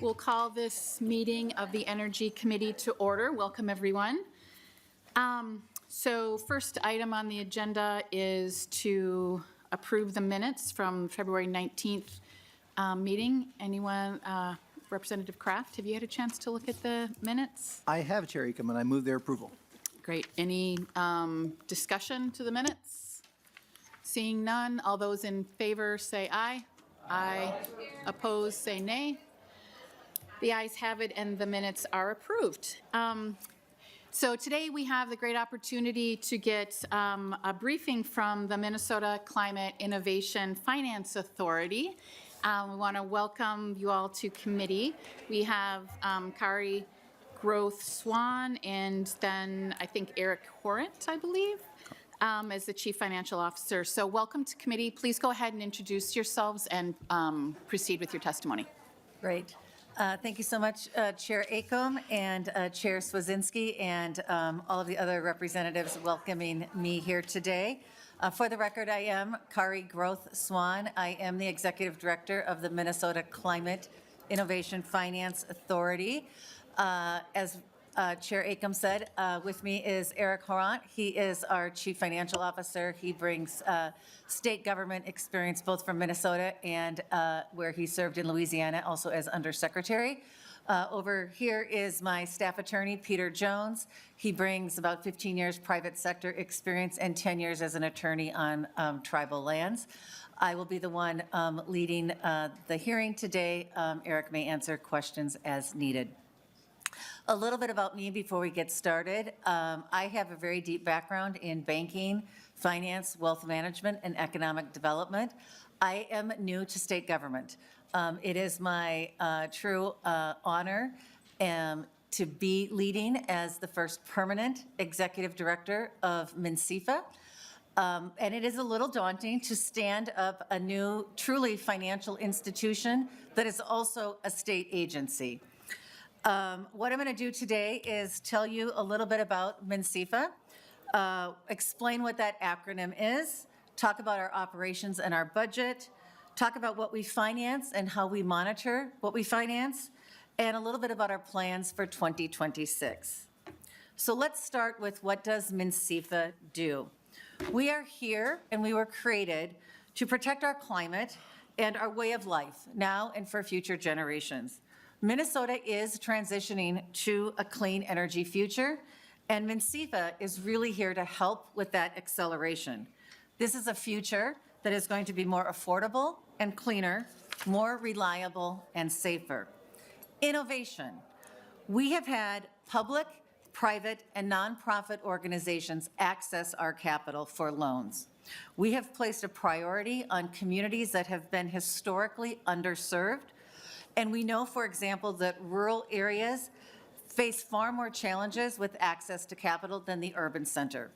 We'll call this meeting of the Energy Committee to order. Welcome, everyone. So first item on the agenda is to approve the minutes from February 19th meeting. Anyone, Representative Kraft, have you had a chance to look at the minutes? I have, Chair Ecom, and I move their approval. Great. Any discussion to the minutes? Seeing none, all those in favor say aye. Aye. Opposed, say nay. The ayes have it, and the minutes are approved. So today we have the great opportunity to get a briefing from the Minnesota Climate Innovation Finance Authority. We want to welcome you all to committee. We have Kari Growth Swan and then I think Eric Horant, I believe, as the Chief Financial Officer. So welcome to committee. Please go ahead and introduce yourselves and proceed with your testimony. Great. Thank you so much, Chair Acom and Chair Swazinski and all of the other representatives welcoming me here today. For the record, I am Kari Growth Swan. I am the Executive Director of the Minnesota Climate Innovation Finance Authority. As Chair Acom said, with me is Eric Horant. He is our Chief Financial Officer. He brings state government experience both from Minnesota and where he served in Louisiana, also as Undersecretary. Over here is my staff attorney, Peter Jones. He brings about 15 years private sector experience and 10 years as an attorney on tribal lands. I will be the one leading the hearing today. Eric may answer questions as needed. A little bit about me before we get started. I have a very deep background in banking, finance, wealth management, and economic development. I am new to state government. It is my true honor to be leading as the first permanent executive director of MNCEFA. And it is a little daunting to stand up a new, truly financial institution that is also a state agency. What I'm going to do today is tell you a little bit about MNCEFA, explain what that acronym is, talk about our operations and our budget, talk about what we finance and how we monitor what we finance, and a little bit about our plans for 2026. So let's start with what does MNCEFA do? We are here and we were created to protect our climate and our way of life now and for future generations. Minnesota is transitioning to a clean energy future, and MNCEFA is really here to help with that acceleration. This is a future that is going to be more affordable and cleaner, more reliable and safer. Innovation. We have had public, private, and nonprofit organizations access our capital for loans. We have placed a priority on communities that have been historically underserved. And we know, for example, that rural areas face far more challenges with access to capital than the urban center.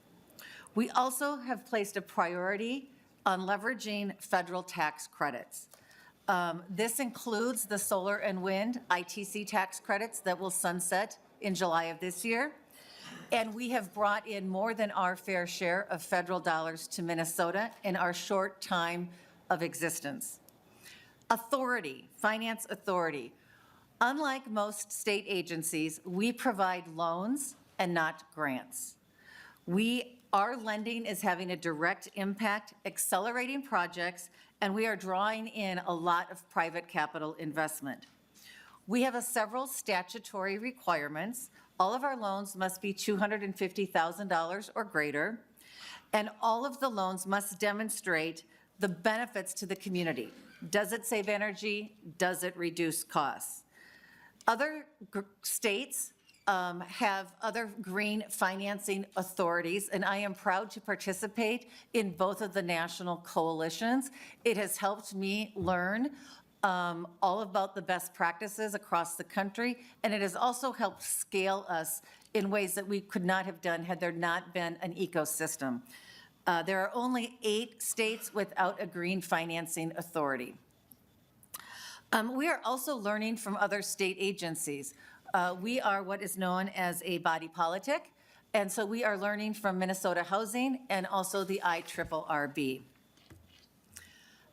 We also have placed a priority on leveraging federal tax credits. This includes the solar and wind ITC tax credits that will sunset in July of this year. And we have brought in more than our fair share of federal dollars to Minnesota in our short time of existence. Authority, finance authority. Unlike most state agencies, we provide loans and not grants. Our lending is having a direct impact, accelerating projects, and we are drawing in a lot of private capital investment. We have several statutory requirements. All of our loans must be $250,000 or greater, and all of the loans must demonstrate the benefits to the community. Does it save energy? Does it reduce costs? Other states have other green financing authorities, and I am proud to participate in both of the national coalitions. It has helped me learn all about the best practices across the country, and it has also helped scale us in ways that we could not have done had there not been an ecosystem. There are only 8 states without a green financing authority. We are also learning from other state agencies. We are what is known as a body politic, and so we are learning from Minnesota Housing and also the IRRB.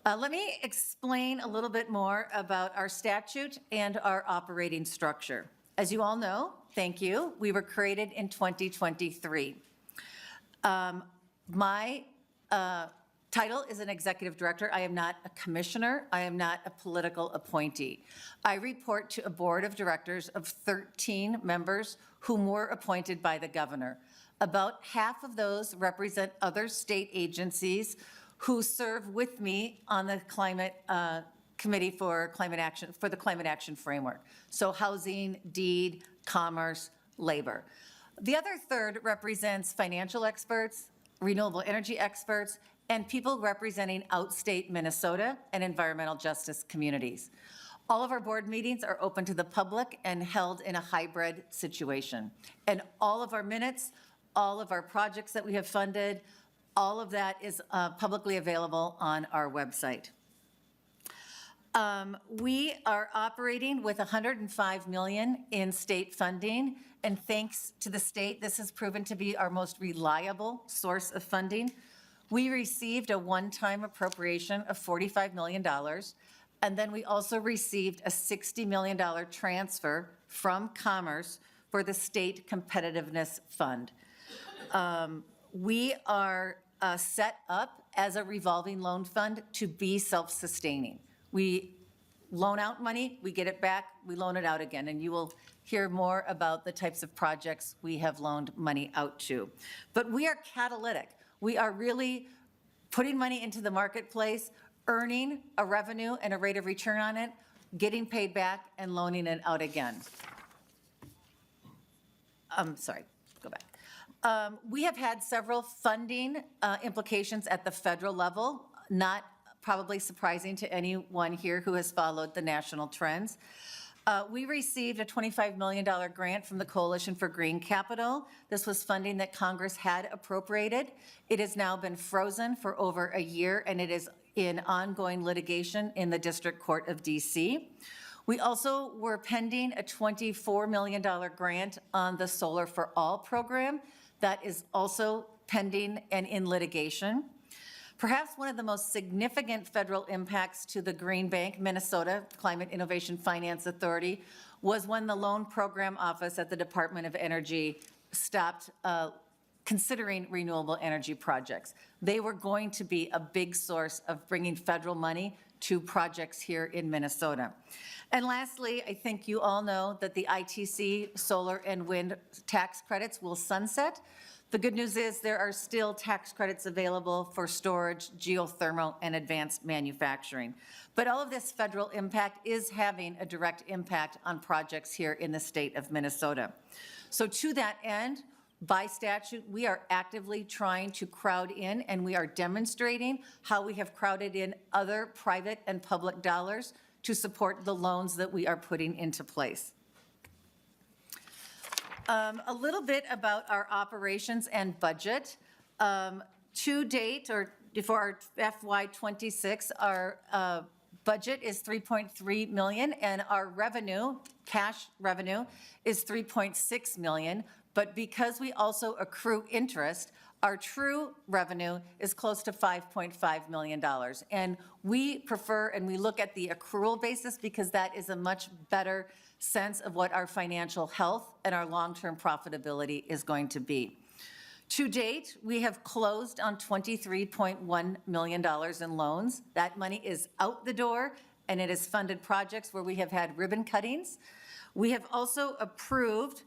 Let me explain a little bit more about our statute and our operating structure. As you all know, thank you, we were created in 2023. My title is an executive director. I am not a commissioner. I am not a political appointee. I report to a board of directors of 13 members whom were appointed by the governor. About half of those represent other state agencies who serve with me on the climate committee for climate action, for the climate action framework. So housing, deed, commerce, labor. The other third represents financial experts, renewable energy experts, and people representing outstate Minnesota and environmental justice communities. All of our board meetings are open to the public and held in a hybrid situation. And all of our minutes, all of our projects that we have funded, all of that is publicly available on our website. We are operating with $105 million in state funding, and thanks to the state, this has proven to be our most reliable source of funding. We received a one-time appropriation of $45 million, and then we also received a $60 million transfer from Commerce for the State Competitiveness Fund. We are set up as a revolving loan fund to be self-sustaining. We loan out money, we get it back, we loan it out again, and you will hear more about the types of projects we have loaned money out to. But we are catalytic. We are really putting money into the marketplace, earning a revenue and a rate of return on it, getting paid back, and loaning it out again. Sorry, go back. We have had several funding implications at the federal level, not probably surprising to anyone here who has followed the national trends. We received a $25 million grant from the Coalition for Green Capital. This was funding that Congress had appropriated. It has now been frozen for over a year, and it is in ongoing litigation in the District Court of DC. We also were pending a $24 million grant on the Solar for All program. That is also pending and in litigation. Perhaps one of the most significant federal impacts to the Green Bank, Minnesota Climate Innovation Finance Authority, was when the Loan Program Office at the Department of Energy stopped considering renewable energy projects. They were going to be a big source of bringing federal money to projects here in Minnesota. And lastly, I think you all know that the ITC solar and wind tax credits will sunset. The good news is there are still tax credits available for storage, geothermal, and advanced manufacturing. But all of this federal impact is having a direct impact on projects here in the state of Minnesota. So to that end, by statute, we are actively trying to crowd in, and we are demonstrating how we have crowded in other private and public dollars to support the loans that we are putting into place. A little bit about our operations and budget. To date, or for our FY26, our budget is $3.3 million, and our revenue, cash revenue, is $3.6 million. But because we also accrue interest, our true revenue is close to $5.5 million. And we prefer, and we look at the accrual basis because that is a much better sense of what our financial health and our long-term profitability is going to be. To date, we have closed on $23.1 million in loans. That money is out the door, and it has funded projects where we have had ribbon cuttings. We have also approved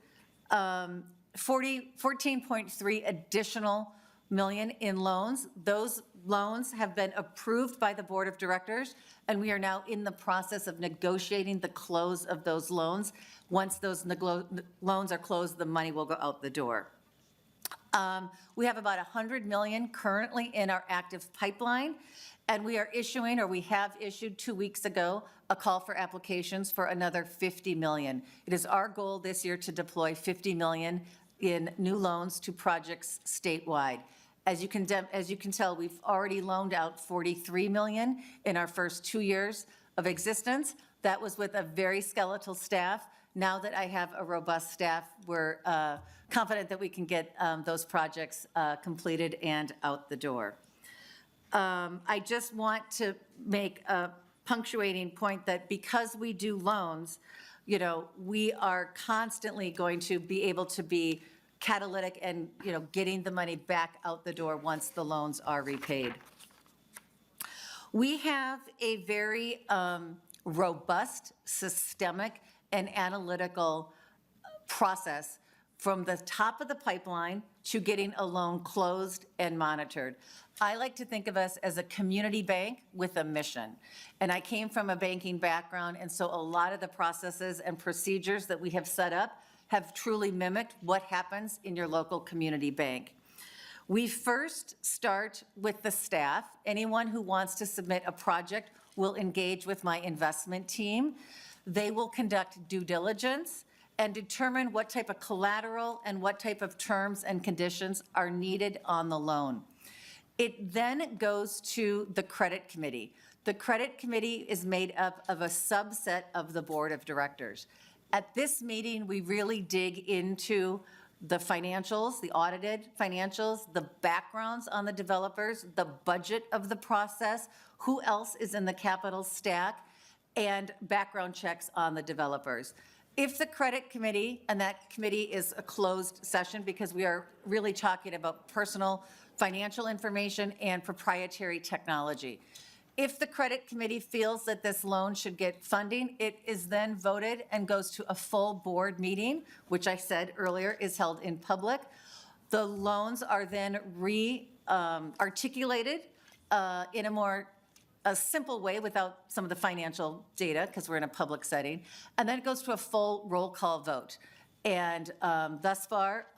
14.3 additional million in loans. Those loans have been approved by the board of directors, and we are now in the process of negotiating the close of those loans. Once those loans are closed, the money will go out the door. We have about $100 million currently in our active pipeline, and we are issuing, or we have issued 2 weeks ago, a call for applications for another $50 million. It is our goal this year to deploy $50 million in new loans to projects statewide. As you can tell, we've already loaned out $43 million in our first 2 years of existence. That was with a very skeletal staff. Now that I have a robust staff, we're confident that we can get those projects completed and out the door. I just want to make a punctuating point that because we do loans, you know, we are constantly going to be able to be catalytic and, you know, getting the money back out the door once the loans are repaid. We have a very robust, systemic, and analytical process from the top of the pipeline to getting a loan closed and monitored. I like to think of us as a community bank with a mission. And I came from a banking background, and so a lot of the processes and procedures that we have set up have truly mimicked what happens in your local community bank. We first start with the staff. Anyone who wants to submit a project will engage with my investment team. They will conduct due diligence and determine what type of collateral and what type of terms and conditions are needed on the loan. It then goes to the credit committee. The credit committee is made up of a subset of the board of directors. At this meeting, we really dig into the financials, the audited financials, the backgrounds on the developers, the budget of the process, who else is in the capital stack, and background checks on the developers. If the credit committee, and that committee is a closed session because we are really talking about personal financial information and proprietary technology. If the credit committee feels that this loan should get funding, it is then voted and goes to a full board meeting, which I said earlier is held in public. The loans are then articulated in a simple way without some of the financial data, because we're in a public setting, and then it goes to a full roll call vote. And thus far,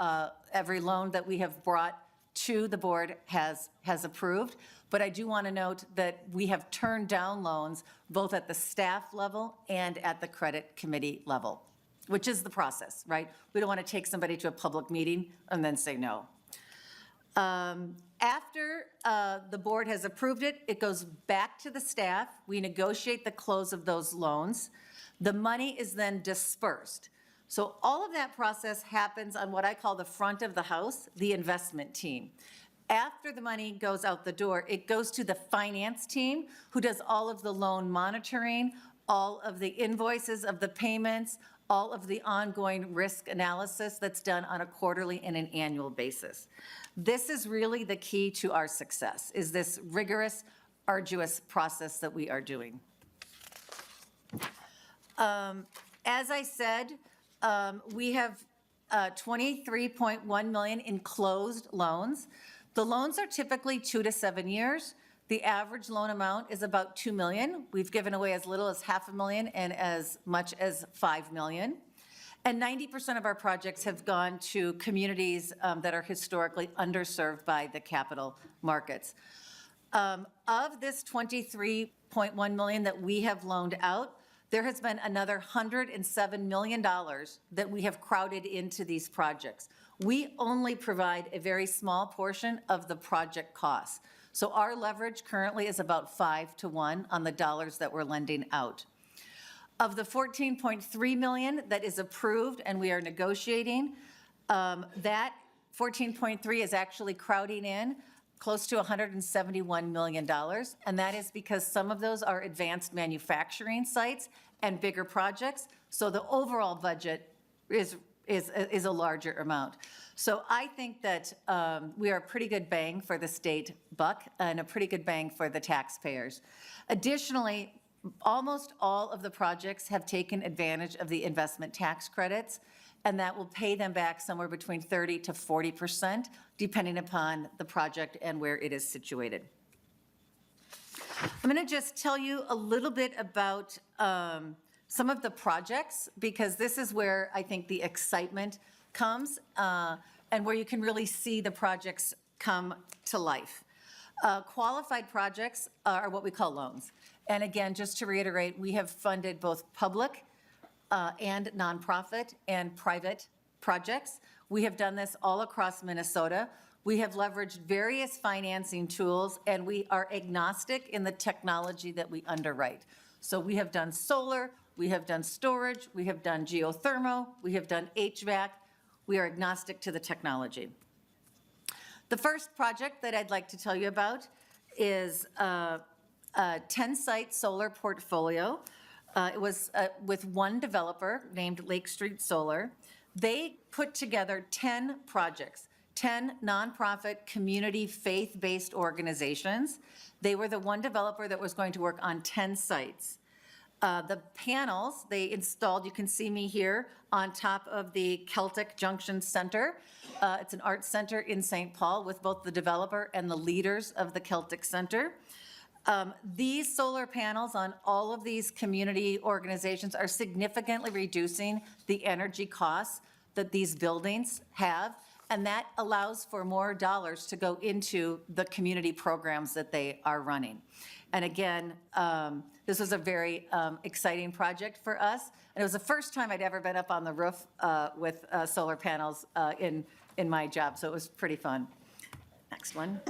every loan that we have brought to the board has approved. But I do want to note that we have turned down loans both at the staff level and at the credit committee level, which is the process, right? We don't want to take somebody to a public meeting and then say no. After the board has approved it, it goes back to the staff. We negotiate the close of those loans. The money is then dispersed. So all of that process happens on what I call the front of the house, the investment team. After the money goes out the door, it goes to the finance team, who does all of the loan monitoring, all of the invoices of the payments, all of the ongoing risk analysis that's done on a quarterly and an annual basis. This is really the key to our success, is this rigorous, arduous process that we are doing. As I said, we have 23.1 million in closed loans. The loans are typically 2 to 7 years. The average loan amount is about $2 million. We've given away as little as $500,000 and as much as $5 million. And 90% of our projects have gone to communities that are historically underserved by the capital markets. Of this 23.1 million that we have loaned out, there has been another $107 million that we have crowded into these projects. We only provide a very small portion of the project costs. So our leverage currently is about 5 to 1 on the dollars that we're lending out. Of the 14.3 million that is approved and we are negotiating, that 14.3 is actually crowding in close to $171 million, and that is because some of those are advanced manufacturing sites and bigger projects, so the overall budget is a larger amount. So I think that we are a pretty good bang for the state buck and a pretty good bang for the taxpayers. Additionally, almost all of the projects have taken advantage of the investment tax credits, and that will pay them back somewhere between 30 to 40%, depending upon the project and where it is situated. I'm going to just tell you a little bit about some of the projects, because this is where I think the excitement comes and where you can really see the projects come to life. Qualified projects are what we call loans. And again, just to reiterate, we have funded both public and nonprofit and private projects. We have done this all across Minnesota. We have leveraged various financing tools, and we are agnostic in the technology that we underwrite. So we have done solar, we have done storage, we have done geothermal, we have done HVAC. We are agnostic to the technology. The first project that I'd like to tell you about is a 10-site solar portfolio. It was with one developer named Lake Street Solar. They put together 10 projects, 10 nonprofit, community, faith-based organizations. They were the one developer that was going to work on 10 sites. The panels they installed, you can see me here on top of the Celtic Junction Center. It's an art center in St. Paul with both the developer and the leaders of the Celtic Center. These solar panels on all of these community organizations are significantly reducing the energy costs that these buildings have, and that allows for more dollars to go into the community programs that they are running. And again, this was a very exciting project for us, and it was the first time I'd ever been up on the roof with solar panels in my job, so it was pretty fun. Next one.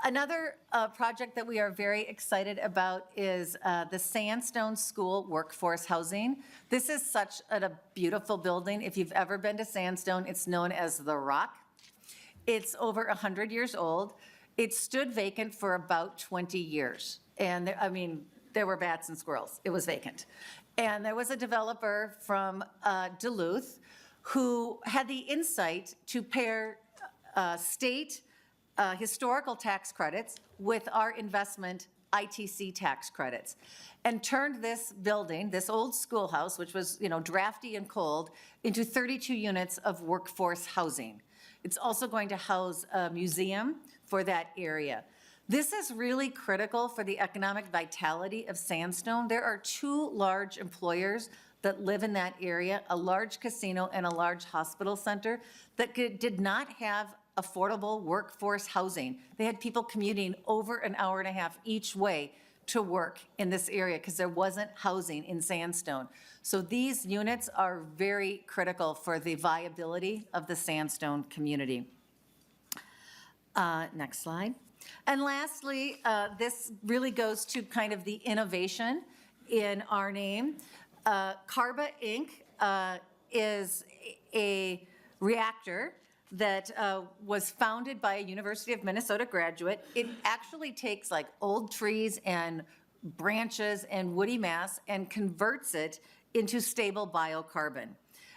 Another project that we are very excited about is the Sandstone School Workforce Housing. This is such a beautiful building. If you've ever been to Sandstone, it's known as The Rock. It's over 100 years old. It stood vacant for about 20 years. And there were bats and squirrels. It was vacant. And there was a developer from Duluth who had the insight to pair state historical tax credits with our investment ITC tax credits, and turned this building, this old schoolhouse, which was, drafty and cold, into 32 units of workforce housing. It's also going to house a museum for that area. This is really critical for the economic vitality of Sandstone. There are 2 large employers that live in that area, a large casino and a large hospital center that did not have affordable workforce housing. They had people commuting over an hour and a half each way to work in this area because there wasn't housing in Sandstone. So these units are very critical for the viability of the Sandstone community. Next slide. And lastly, this really goes to kind of the innovation in our name. Carba Inc. Is a reactor that was founded by a University of Minnesota graduate. It actually takes like old trees and branches and woody mass and converts it into stable biocarbon.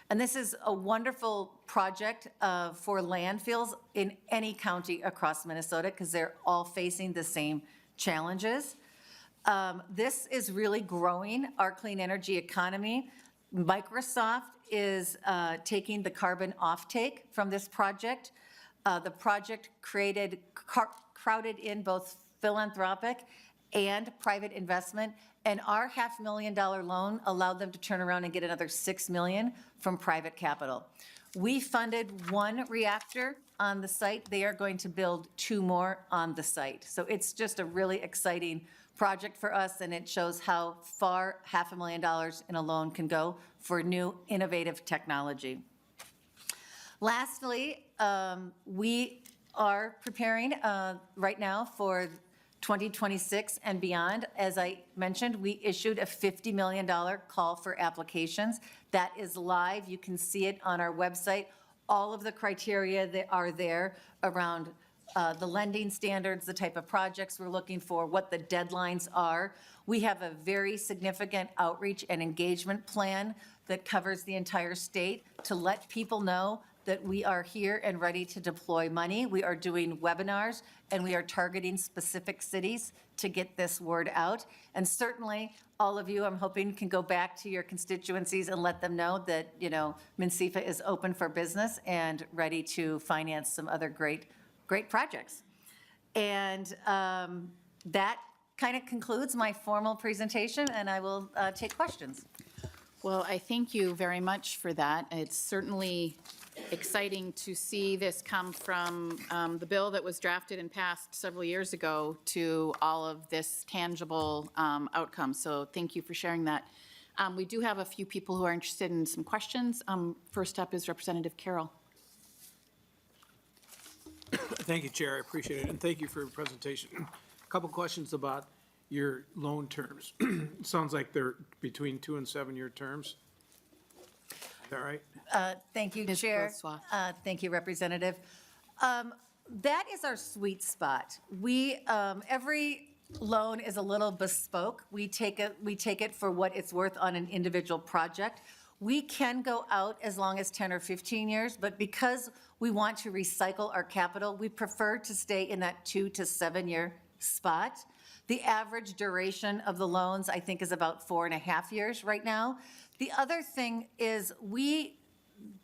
And this is a wonderful project for landfills in any county across Minnesota because they're all facing the same challenges. This is really growing our clean energy economy. Microsoft is taking the carbon offtake from this project. The project crowded in both philanthropic and private investment, and our $500,000 loan allowed them to turn around and get another $6 million from private capital. We funded 1 reactor on the site. They are going to build 2 more on the site. So it's just a really exciting project for us, and it shows how far $500,000 in a loan can go for new innovative technology. Lastly, we are preparing right now for 2026 and beyond. As I mentioned, we issued a $50 million call for applications. That is live. You can see it on our website. All of the criteria that are there around the lending standards, the type of projects we're looking for, what the deadlines are. We have a very significant outreach and engagement plan that covers the entire state to let people know that we are here and ready to deploy money. We are doing webinars, and we are targeting specific cities to get this word out. And certainly, all of you, I'm hoping, can go back to your constituencies and let them know that, MnCEFA is open for business and ready to finance some other great projects. And that kind of concludes my formal presentation, and I will take questions. Well, I thank you very much for that. It's certainly exciting to see this come from the bill that was drafted and passed several years ago to all of this tangible outcome. So thank you for sharing that. We do have a few people who are interested in some questions. First up is Representative Carroll. Thank you, Chair. I appreciate it, and thank you for your presentation. A couple questions about your loan terms. It sounds like they're between 2 and 7-year terms. Is that right? Thank you, Ms. Chair. Brossoit. Thank you, Representative. that is our sweet spot. We, every loan is a little bespoke. We take it for what it's worth on an individual project. We can go out as long as 10 or 15 years, but because we want to recycle our capital, we prefer to stay in that 2 to 7 year spot. The average duration of the loans, I think, is about 4.5 years right now. The other thing is we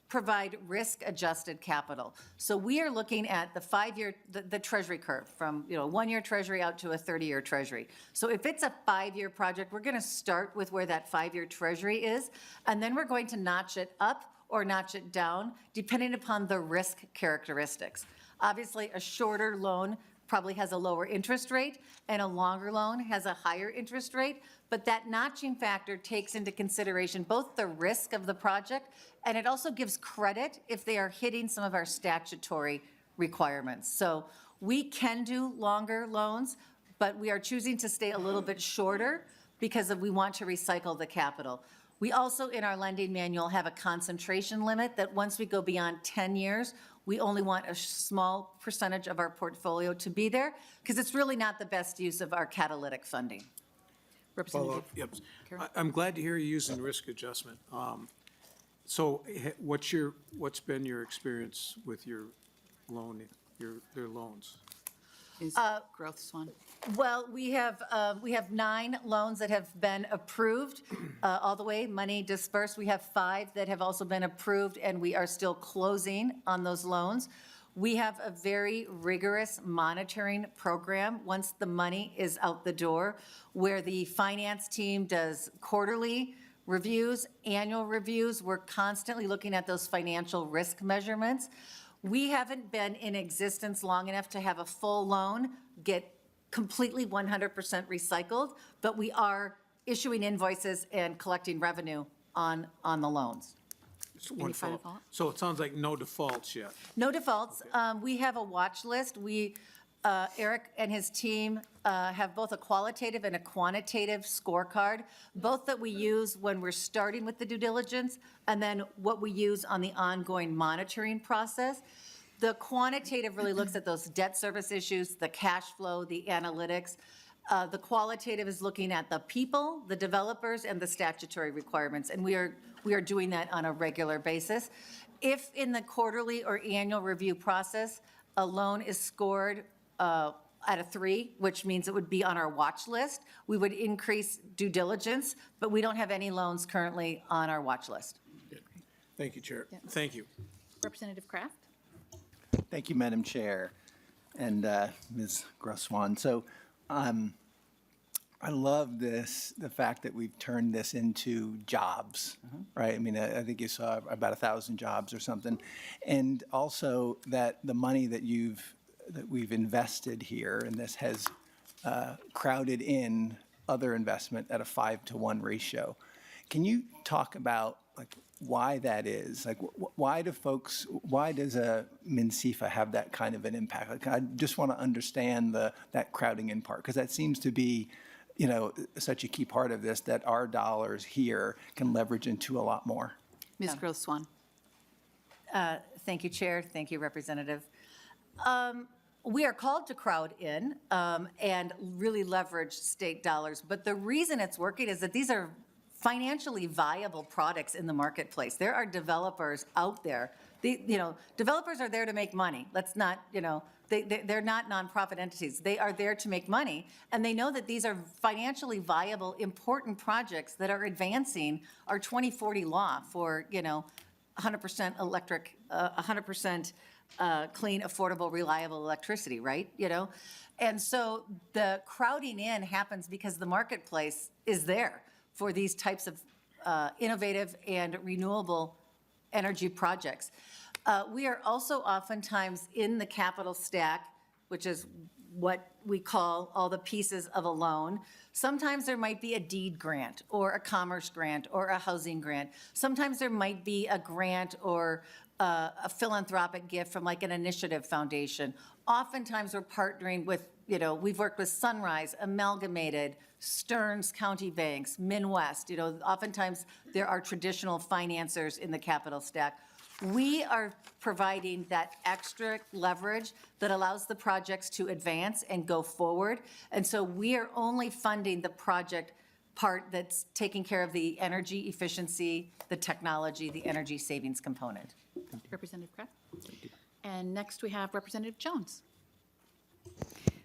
provide risk-adjusted capital. So we are looking at the 5-year, the treasury curve from, 1-year treasury out to a 30-year treasury. So if it's a 5-year project, we're going to start with where that 5-year treasury is, and then we're going to notch it up or notch it down, depending upon the risk characteristics. Obviously, a shorter loan probably has a lower interest rate, and a longer loan has a higher interest rate, but that notching factor takes into consideration both the risk of the project, and it also gives credit if they are hitting some of our statutory requirements. So we can do longer loans, but we are choosing to stay a little bit shorter because we want to recycle the capital. We also, in our lending manual, have a concentration limit that once we go beyond 10 years, we only want a small percentage of our portfolio to be there because it's really not the best use of our catalytic funding. Representative Yep. Carroll? I'm glad to hear you using risk adjustment. So what's been your experience with your loan, their loans? Is Growth Swan? Well, we have 9 loans that have been approved all the way, money dispersed. We have 5 that have also been approved, and we are still closing on those loans. We have a very rigorous monitoring program once the money is out the door, where the finance team does quarterly reviews, annual reviews. We're constantly looking at those financial risk measurements. We haven't been in existence long enough to have a full loan get completely 100% recycled, but we are issuing invoices and collecting revenue on the loans. Any final thought? So it sounds like no defaults yet. No defaults. We have a watch list. Eric and his team have both a qualitative and a quantitative scorecard, both that we use when we're starting with the due diligence and then what we use on the ongoing monitoring process. The quantitative really looks at those debt service issues, the cash flow, the analytics. The qualitative is looking at the people, the developers, and the statutory requirements, and we are doing that on a regular basis. If in the quarterly or annual review process, a loan is scored at a 3, which means it would be on our watch list, we would increase due diligence, but we don't have any loans currently on our watch list. Thank you, Chair. Thank you. Representative Kraft? Thank you, Madam Chair, and Ms. Grosswan. So I love the fact that we've turned this into jobs, right? I mean, I think you saw about 1,000 jobs or something. And also that the money that we've invested here, and this has crowded in other investment at a 5-to-1 ratio. Can you talk about why that is? Why does a MNCEFA have that kind of an impact? I just want to understand that crowding in part, because that seems to be, such a key part of this, that our dollars here can leverage into a lot more. Ms. Growth Swan? Thank you, Chair. Thank you, Representative. We are called to crowd in and really leverage state dollars, but the reason it's working is that these are financially viable products in the marketplace. There are developers out there. Developers are there to make money. Let's not, they're not nonprofit entities. They are there to make money, and they know that these are financially viable, important projects that are advancing our 2040 law for, 100% electric, 100% clean, affordable, reliable electricity, right? And so the crowding in happens because the marketplace is there for these types of innovative and renewable energy projects. We are also oftentimes in the capital stack, which is what we call all the pieces of a loan. Sometimes there might be a deed grant or a commerce grant or a housing grant. Sometimes there might be a grant or a philanthropic gift from an initiative foundation. Oftentimes we're partnering with, we've worked with Sunrise, Amalgamated, Stearns County Banks, Midwest. Oftentimes there are traditional financiers in the capital stack. We are providing that extra leverage that allows the projects to advance and go forward. And so we are only funding the project part that's taking care of the energy efficiency, the technology, the energy savings component. Representative Kraft. And next we have Representative Jones.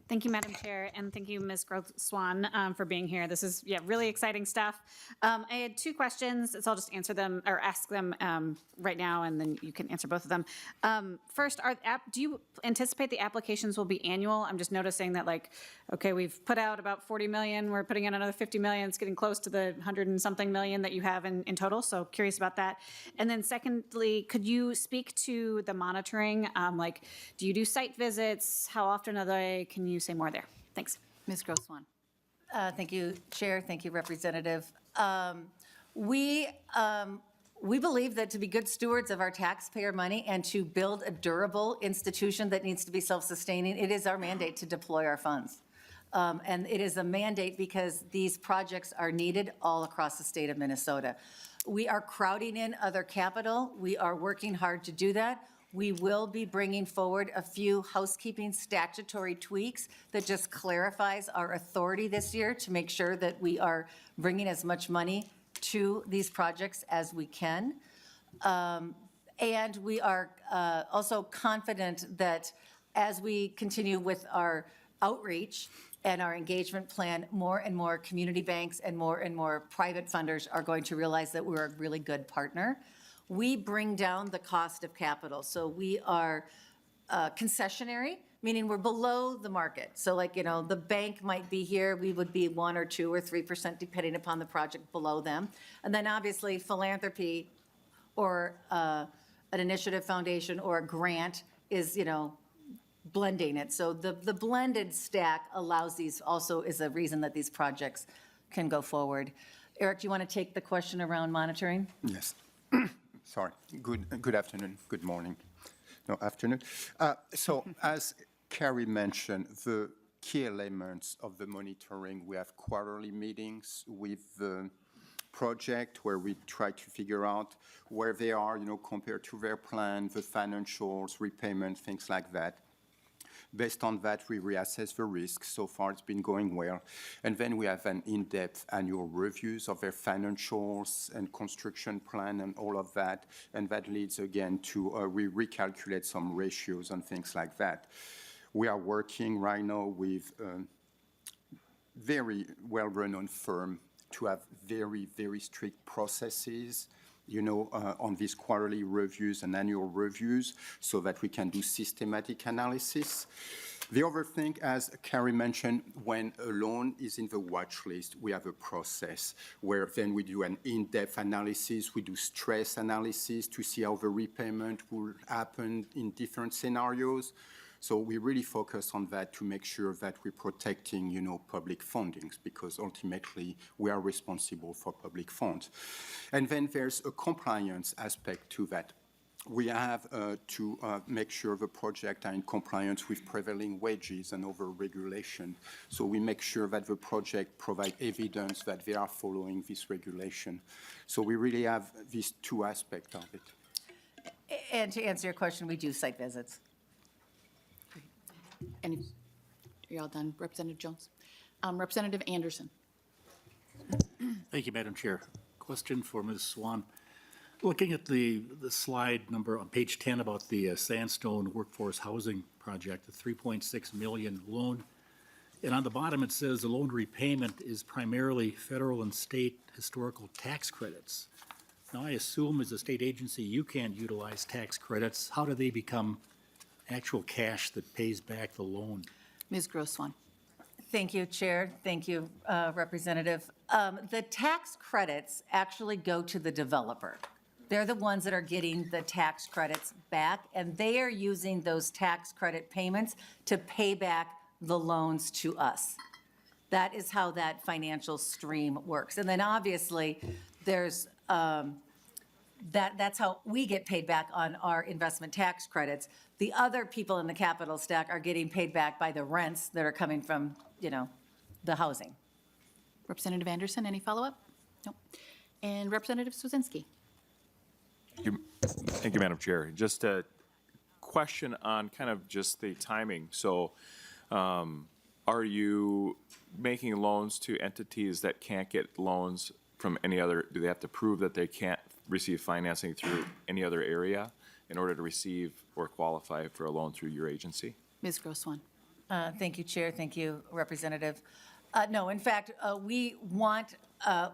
Thank you, Madam Chair, and thank you, Ms. Groth-Swan, for being here. This is, really exciting stuff. I had two questions, so I'll just answer them, or ask them right now, and then you can answer both of them. First, do you anticipate the applications will be annual? I'm just noticing that, okay, we've put out about 40 million, we're putting in another 50 million, it's getting close to the 100 and something million that you have in total, so curious about that. And then secondly, could you speak to the monitoring? Do you do site visits? How often are they? Can you say more there? Thanks. Ms. Gross-Swan. Thank you, Chair. Thank you, Representative. We believe that to be good stewards of our taxpayer money and to build a durable institution that needs to be self-sustaining, it is our mandate to deploy our funds. And it is a mandate because these projects are needed all across the state of Minnesota. We are crowding in other capital. We are working hard to do that. We will be bringing forward a few housekeeping statutory tweaks that just clarifies our authority this year to make sure that we are bringing as much money to these projects as we can. And we are also confident that as we continue with our outreach and our engagement plan, more and more community banks and more private funders are going to realize that we're a really good partner. We bring down the cost of capital. So we are concessionary, meaning we're below the market. So the bank might be here, we would be 1 or 2 or 3% depending upon the project below them. And then obviously philanthropy or an initiative foundation or a grant is, blending it. So the blended stack allows these, also is a reason that these projects can go forward. Eric, do you want to take the question around monitoring? Yes. Sorry. Good afternoon. Good morning. No, afternoon. So as Carrie mentioned, the key elements of the monitoring, we have quarterly meetings with the project where we try to figure out where they are, compared to their plan, the financials, repayment, things like that. Based on that, we reassess the risk. So far, it's been going well. And then we have an in-depth annual reviews of their financials and construction plan and all of that. And that leads, again, to we recalculate some ratios and things like that. We are working right now with a very well-renowned firm to have very, very strict processes on these quarterly reviews and annual reviews so that we can do systematic analysis. The other thing, as Carrie mentioned, when a loan is in the watch list, we have a process where then we do an in-depth analysis, we do stress analysis to see how the repayment will happen in different scenarios. So we really focus on that to make sure that we're protecting, public fundings, because ultimately we are responsible for public funds. And then there's a compliance aspect to that. We have to make sure the projects are in compliance with prevailing wages and other regulation. So we make sure that the project provide evidence that they are following this regulation. So we really have these two aspects of it. And to answer your question, we do site visits. And are you all done, Representative Jones? Representative Anderson. Thank you, Madam Chair. Question for Ms. Swan. Looking at the slide number on page 10 about the Sandstone Workforce Housing Project, the 3.6 million loan, and on the bottom it says the loan repayment is primarily federal and state historical tax credits. Now, I assume as a state agency you can't utilize tax credits. How do they become actual cash that pays back the loan? Ms. Gross-Swan. Thank you, Chair. Thank you, Representative. The tax credits actually go to the developer. They're the ones that are getting the tax credits back, and they are using those tax credit payments to pay back the loans to us. That is how that financial stream works. And then obviously, there's that's how we get paid back on our investment tax credits. The other people in the capital stack are getting paid back by the rents that are coming from, the housing. Representative Anderson, any follow-up? No. And Representative Swazinski. Thank you, Madam Chair. Just a question on kind of just the timing. So are you making loans to entities that can't get loans from any other, do they have to prove that they can't receive financing through any other area in order to receive or qualify for a loan through your agency? Ms. Gross-Swan. Thank you, Chair. Thank you, Representative. No, in fact, we want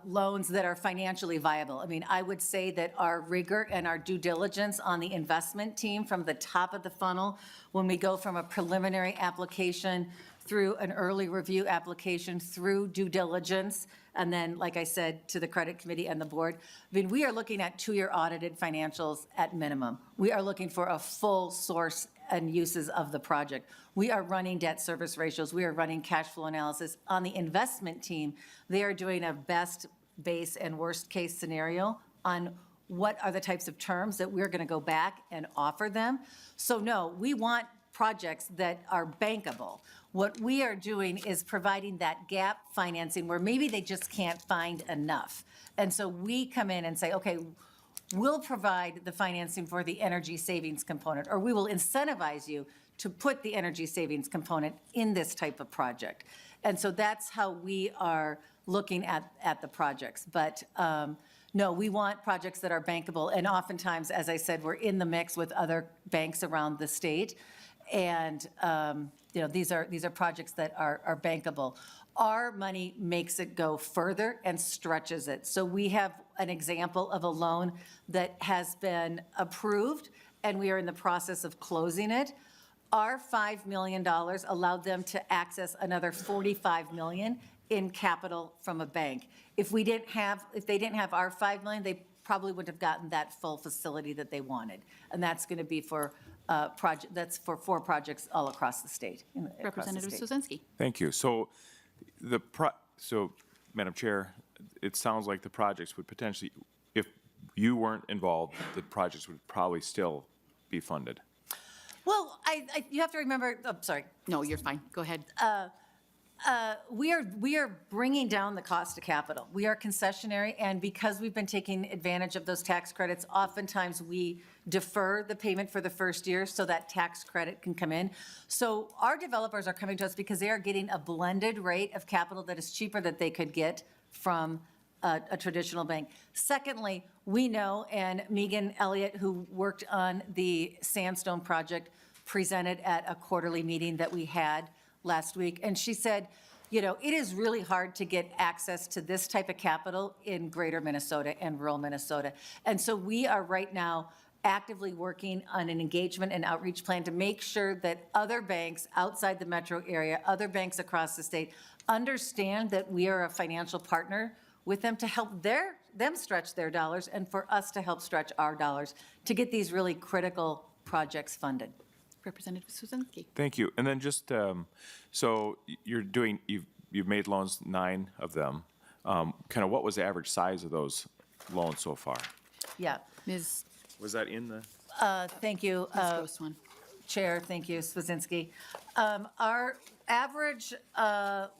loans that are financially viable. I mean, I would say that our rigor and our due diligence on the investment team from the top of the funnel, when we go from a preliminary application through an early review application, through due diligence, and then, like I said, to the credit committee and the board, I mean, we are looking at two-year audited financials at minimum. We are looking for a full source and uses of the project. We are running debt service ratios. We are running cash flow analysis. On the investment team, they are doing a best, base, and worst case scenario on what are the types of terms that we're going to go back and offer them. So no, we want projects that are bankable. What we are doing is providing that gap financing where maybe they just can't find enough. And so we come in and say, okay, we'll provide the financing for the energy savings component, or we will incentivize you to put the energy savings component in this type of project. And so that's how we are looking at the projects. But no, we want projects that are bankable. And oftentimes, as I said, we're in the mix with other banks around the state. And these are projects that are bankable. Our money makes it go further and stretches it. So we have an example of a loan that has been approved, and we are in the process of closing it. Our $5 million allowed them to access another $45 million in capital from a bank. If they didn't have our $5 million, they probably wouldn't have gotten that full facility that they wanted. And that's going to be for that's for 4 projects all across the state. Representative Sosinski. Thank you. So Madam Chair, it sounds like the projects would potentially, if you weren't involved, the projects would probably still be funded. Well, you have to remember, oh, sorry. No, you're fine. Go ahead. We are bringing down the cost of capital. We are concessionary, and because we've been taking advantage of those tax credits, oftentimes we defer the payment for the first year so that tax credit can come in. So our developers are coming to us because they are getting a blended rate of capital that is cheaper that they could get from a traditional bank. Secondly, we know, and Megan Elliott, who worked on the Sandstone project, presented at a quarterly meeting that we had last week, and she said, it is really hard to get access to this type of capital in greater Minnesota and rural Minnesota. And so we are right now actively working on an engagement and outreach plan to make sure that other banks outside the metro area, other banks across the state, understand that we are a financial partner with them to help them stretch their dollars and for us to help stretch our dollars to get these really critical projects funded. Representative Sosinski. Thank you. And then just, so you've made loans, 9 of them. Kind of what was the average size of those loans so far? Yeah. Ms. Was that in the? Thank you, Gross-Swan. Chair. Thank you, Swazinski. Our average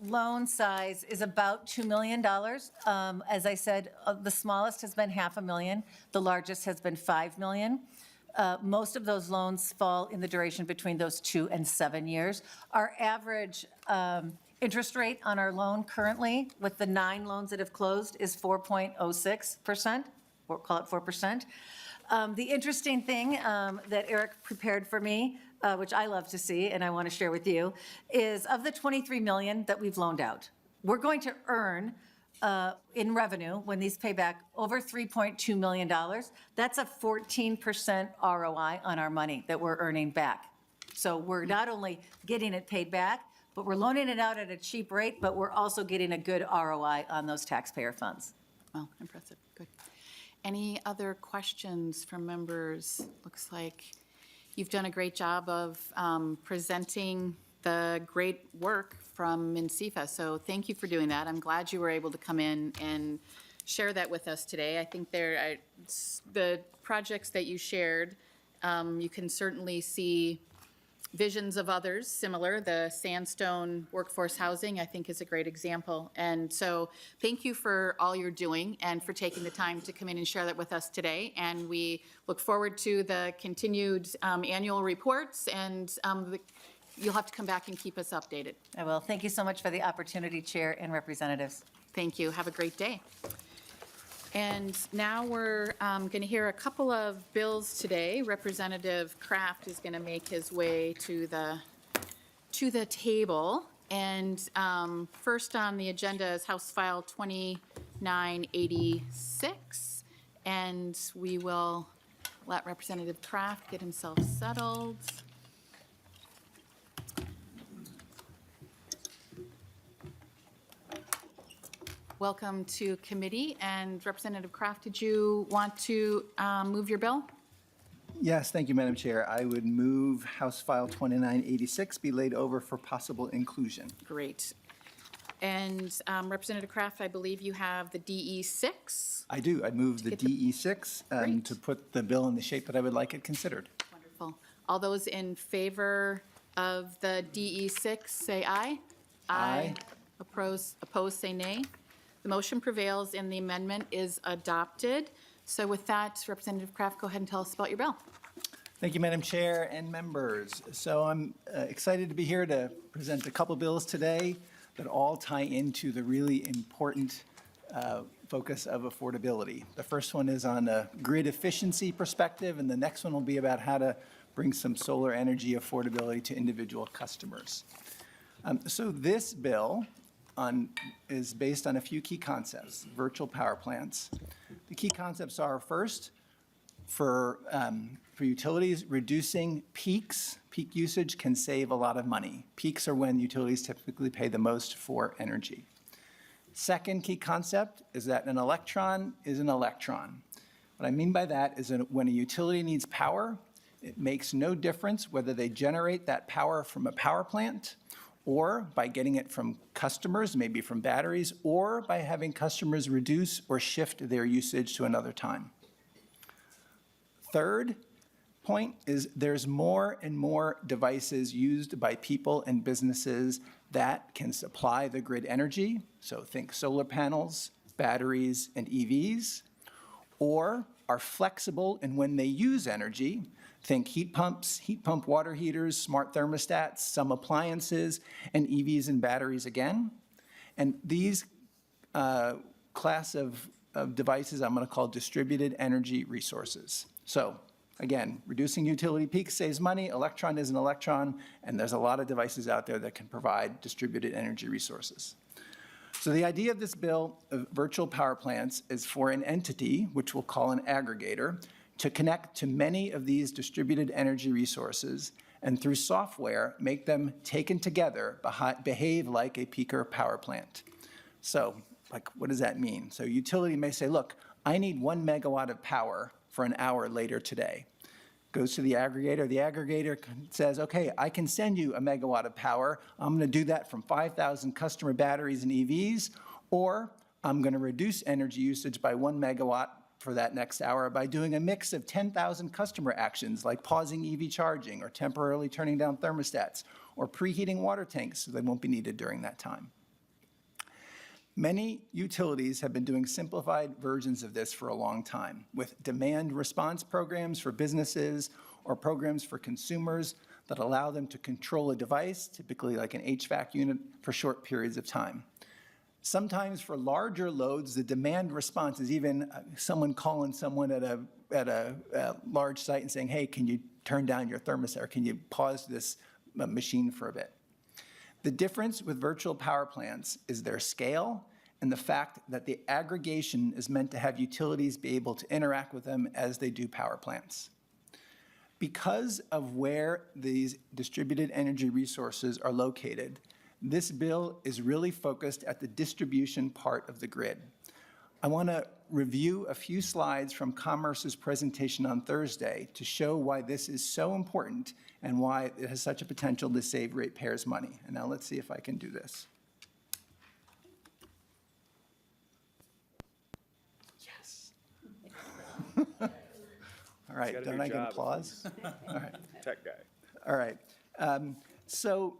loan size is about $2 million. As I said, the smallest has been $500,000. The largest has been $5 million. Most of those loans fall in the duration between those 2 and 7 years. Our average interest rate on our loan currently, with the 9 loans that have closed, is 4.06%. We'll call it 4%. The interesting thing that Eric prepared for me, which I love to see and I want to share with you, is of the $23 million that we've loaned out, we're going to earn in revenue, when these pay back, over $3.2 million. That's a 14% ROI on our money that we're earning back. So we're not only getting it paid back, but we're loaning it out at a cheap rate, but we're also getting a good ROI on those taxpayer funds. Well, impressive. Good. Any other questions from members? Looks like you've done a great job of presenting the great work from MNCEFA. So thank you for doing that. I'm glad you were able to come in and share that with us today. I think the projects that you shared, you can certainly see visions of others similar. The sandstone workforce housing, I think, is a great example. And so thank you for all you're doing and for taking the time to come in and share that with us today. And we look forward to the continued annual reports, and you'll have to come back and keep us updated. I will. Thank you so much for the opportunity, Chair and representatives. Thank you. Have a great day. And now we're going to hear a couple of bills today. Representative Kraft is going to make his way to the table. And first on the agenda is House File 2986. And we will let Representative Kraft get himself settled. Welcome to committee. And Representative Kraft, did you want to move your bill? Yes, thank you, Madam Chair. I would move House File 2986 be laid over for possible inclusion. Great. And Representative Kraft, I believe you have the DE6. I do. I'd move the get the- DE6 Great. to put the bill in the shape that I would like it considered. Wonderful. All those in favor of the DE6, say aye. Aye. Opposed, say nay. The motion prevails and the amendment is adopted. So with that, Representative Kraft, go ahead and tell us about your bill. Thank you, Madam Chair and members. So I'm excited to be here to present a couple bills today that all tie into the really important focus of affordability. The first one is on a grid efficiency perspective, and the next one will be about how to bring some solar energy affordability to individual customers. So this bill is based on a few key concepts, virtual power plants. The key concepts are, first, for utilities, reducing peaks. Peak usage can save a lot of money. Peaks are when utilities typically pay the most for energy. Second key concept is that an electron is an electron. What I mean by that is that when a utility needs power, it makes no difference whether they generate that power from a power plant or by getting it from customers, maybe from batteries, or by having customers reduce or shift their usage to another time. Third point is there's more and more devices used by people and businesses that can supply the grid energy, so think solar panels, batteries, and EVs, or are flexible in when they use energy. Think heat pumps, heat pump water heaters, smart thermostats, some appliances, and EVs and batteries again. And these class of devices I'm going to call distributed energy resources. So again, reducing utility peaks saves money, electron is an electron, and there's a lot of devices out there that can provide distributed energy resources. So the idea of this bill of virtual power plants is for an entity, which we'll call an aggregator, to connect to many of these distributed energy resources and through software make them taken together behave like a peaker power plant. So like, what does that mean? So utility may say, look, I need 1 megawatt of power for an hour later today. Goes to the aggregator says, okay, I can send you 1 megawatt of power. I'm going to do that from 5,000 customer batteries and EVs, or I'm going to reduce energy usage by 1 megawatt for that next hour by doing a mix of 10,000 customer actions like pausing EV charging or temporarily turning down thermostats or preheating water tanks so they won't be needed during that time. Many utilities have been doing simplified versions of this for a long time with demand response programs for businesses or programs for consumers that allow them to control a device, typically like an HVAC unit, for short periods of time. Sometimes for larger loads, the demand response is even someone calling someone at a large site and saying, hey, can you turn down your thermostat, or can you pause this machine for a bit? The difference with virtual power plants is their scale and the fact that the aggregation is meant to have utilities be able to interact with them as they do power plants. Because of where these distributed energy resources are located, this bill is really focused at the distribution part of the grid. I want to review a few slides from Commerce's presentation on Thursday to show why this is so important and why it has such a potential to save ratepayers money. And now let's see if I can do this. Yes. All right, don't I get applause? All right. Tech guy. All right. So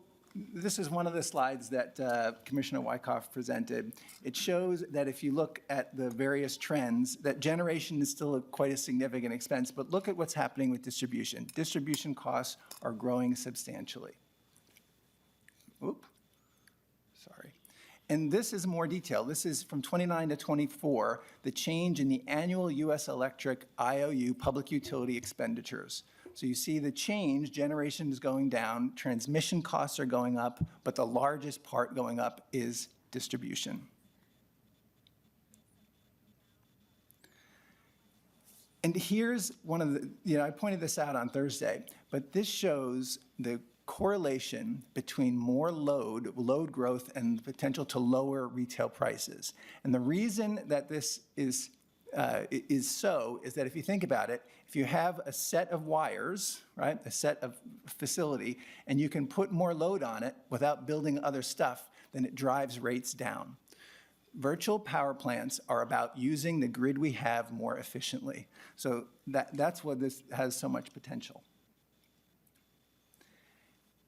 this is one of the slides that Commissioner Wyckoff presented. It shows that if you look at the various trends, that generation is still quite a significant expense, but look at what's happening with distribution. Distribution costs are growing substantially. Oop, sorry. And this is more detail. This is from 29 to 24, the change in the annual U.S. Electric IOU public utility expenditures. So you see the change, generation is going down, transmission costs are going up, but the largest part going up is distribution. And here's one of the, I pointed this out on Thursday, but this shows the correlation between more load growth, and the potential to lower retail prices. And the reason that this is that if you think about it, if you have a set of wires, right, a set of facility, and you can put more load on it without building other stuff, then it drives rates down. Virtual power plants are about using the grid we have more efficiently. So that's what this has so much potential.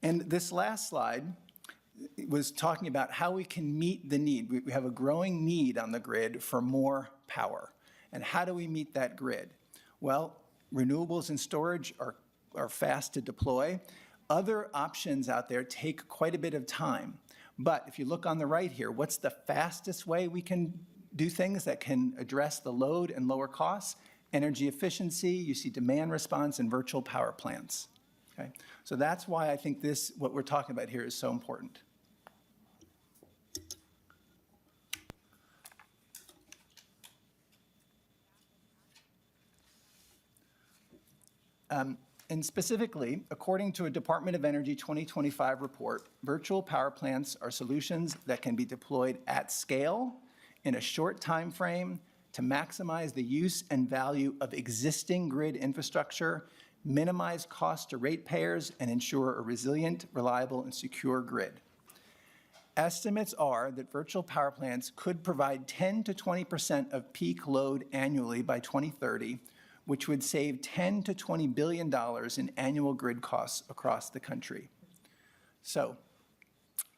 And this last slide was talking about how we can meet the need. We have a growing need on the grid for more power. And how do we meet that grid? Well, renewables and storage are fast to deploy. Other options out there take quite a bit of time. But if you look on the right here, what's the fastest way we can do things that can address the load and lower costs? Energy efficiency, you see demand response, and virtual power plants. Okay? So that's why I think what we're talking about here is so important. And specifically, according to a Department of Energy 2025 report, virtual power plants are solutions that can be deployed at scale in a short time frame to maximize the use and value of existing grid infrastructure, minimize costs to ratepayers, and ensure a resilient, reliable, and secure grid. Estimates are that virtual power plants could provide 10 to 20% of peak load annually by 2030, which would save $10 to $20 billion in annual grid costs across the country. So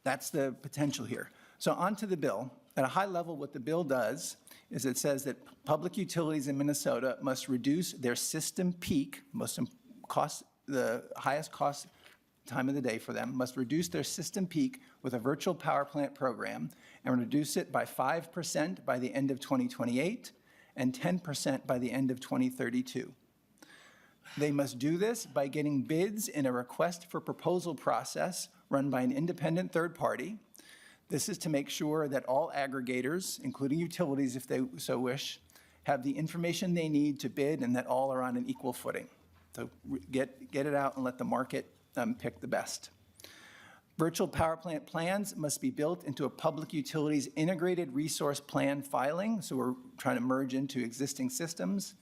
that's the potential here. So on to the bill. At a high level, what the bill does is it says that public utilities in Minnesota must reduce their system peak, the highest cost time of the day for them, must reduce their system peak with a virtual power plant program and reduce it by 5% by the end of 2028 and 10% by the end of 2032. They must do this by getting bids in a request for proposal process run by an independent third party. This is to make sure that all aggregators, including utilities if they so wish, have the information they need to bid and that all are on an equal footing. So get it out and let the market pick the best. Virtual power plant plans must be built into a public utilities integrated resource plan filing, so we're trying to merge into existing systems.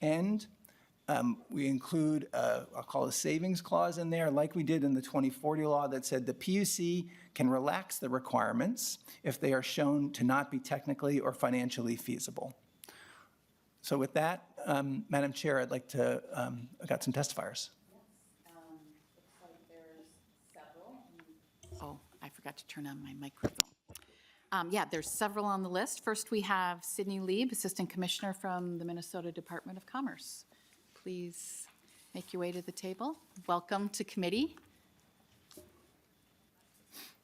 And we include, I'll call a savings clause in there, like we did in the 2040 law that said the PUC can relax the requirements if they are shown to not be technically or financially feasible. So with that, Madam Chair, I'd like to, I got some testifiers. Oh, I forgot to turn on my microphone. Yeah, there's several on the list. First, we have Sydney Lieb, Assistant Commissioner from the Minnesota Department of Commerce. Please make your way to the table. Welcome to committee.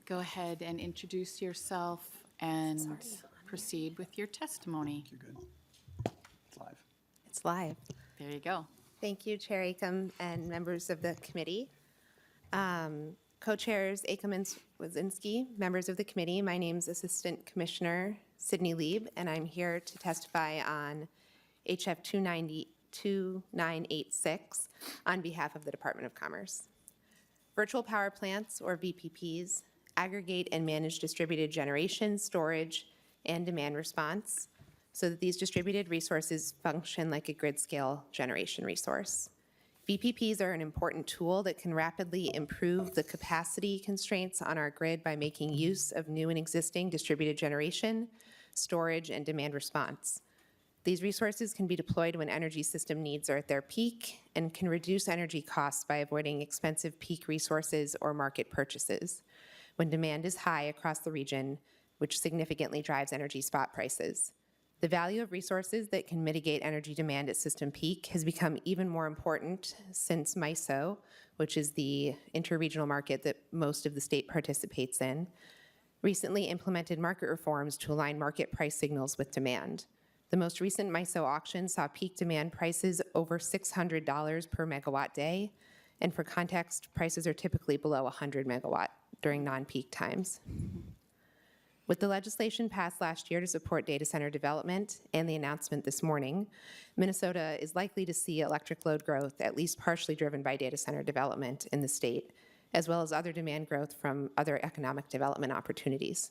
Go ahead and introduce yourself and proceed with your testimony. You're good. It's live. It's live. There you go. Thank you, Chair Acom and members of the committee. Co-chairs Acom and Wazinski, members of the committee, my name's Assistant Commissioner Sydney Lieb, and I'm here to testify on HF 2986 on behalf of the Department of Commerce. Virtual power plants, or VPPs, aggregate and manage distributed generation, storage, and demand response so that these distributed resources function like a grid-scale generation resource. VPPs are an important tool that can rapidly improve the capacity constraints on our grid by making use of new and existing distributed generation, storage, and demand response. These resources can be deployed when energy system needs are at their peak and can reduce energy costs by avoiding expensive peak resources or market purchases when demand is high across the region, which significantly drives energy spot prices. The value of resources that can mitigate energy demand at system peak has become even more important since MISO, which is the interregional market that most of the state participates in, recently implemented market reforms to align market price signals with demand. The most recent MISO auction saw peak demand prices over $600 per megawatt day, and for context, prices are typically below 100 megawatt during non-peak times. With the legislation passed last year to support data center development and the announcement this morning, Minnesota is likely to see electric load growth at least partially driven by data center development in the state, as well as other demand growth from other economic development opportunities.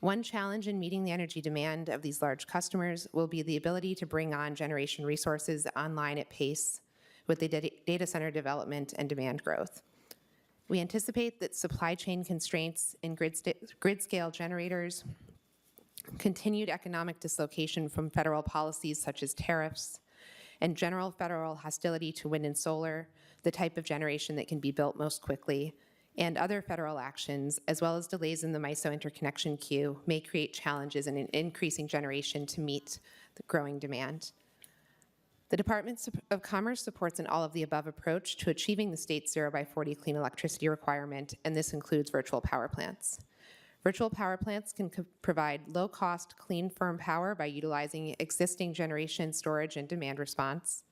One challenge in meeting the energy demand of these large customers will be the ability to bring on generation resources online at pace with the data center development and demand growth. We anticipate that supply chain constraints in grid-scale generators, continued economic dislocation from federal policies such as tariffs, and general federal hostility to wind and solar, the type of generation that can be built most quickly, and other federal actions, as well as delays in the MISO interconnection queue, may create challenges in increasing generation to meet the growing demand. The Department of Commerce supports an all-of-the-above approach to achieving the state's 0 by 40 clean electricity requirement, and this includes virtual power plants. Virtual power plants can provide low-cost, clean, firm power by utilizing existing generation, storage, and demand response,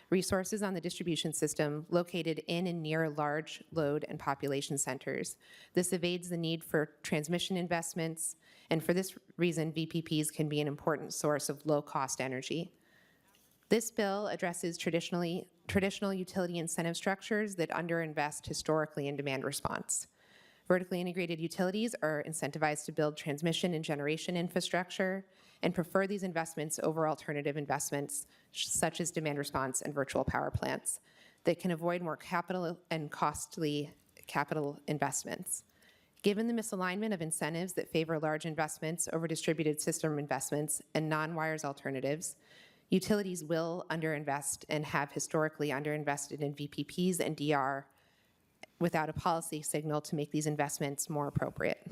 resources on the distribution system located in and near large load and population centers. This evades the need for transmission investments, and for this reason, VPPs can be an important source of low-cost energy. This bill addresses traditional utility incentive structures that underinvest historically in demand response. Vertically integrated utilities are incentivized to build transmission and generation infrastructure and prefer these investments over alternative investments such as demand response and virtual power plants that can avoid more capital and costly capital investments. Given the misalignment of incentives that favor large investments over distributed system investments and non-wires alternatives, utilities will underinvest and have historically underinvested in VPPs and DR without a policy signal to make these investments more appropriate.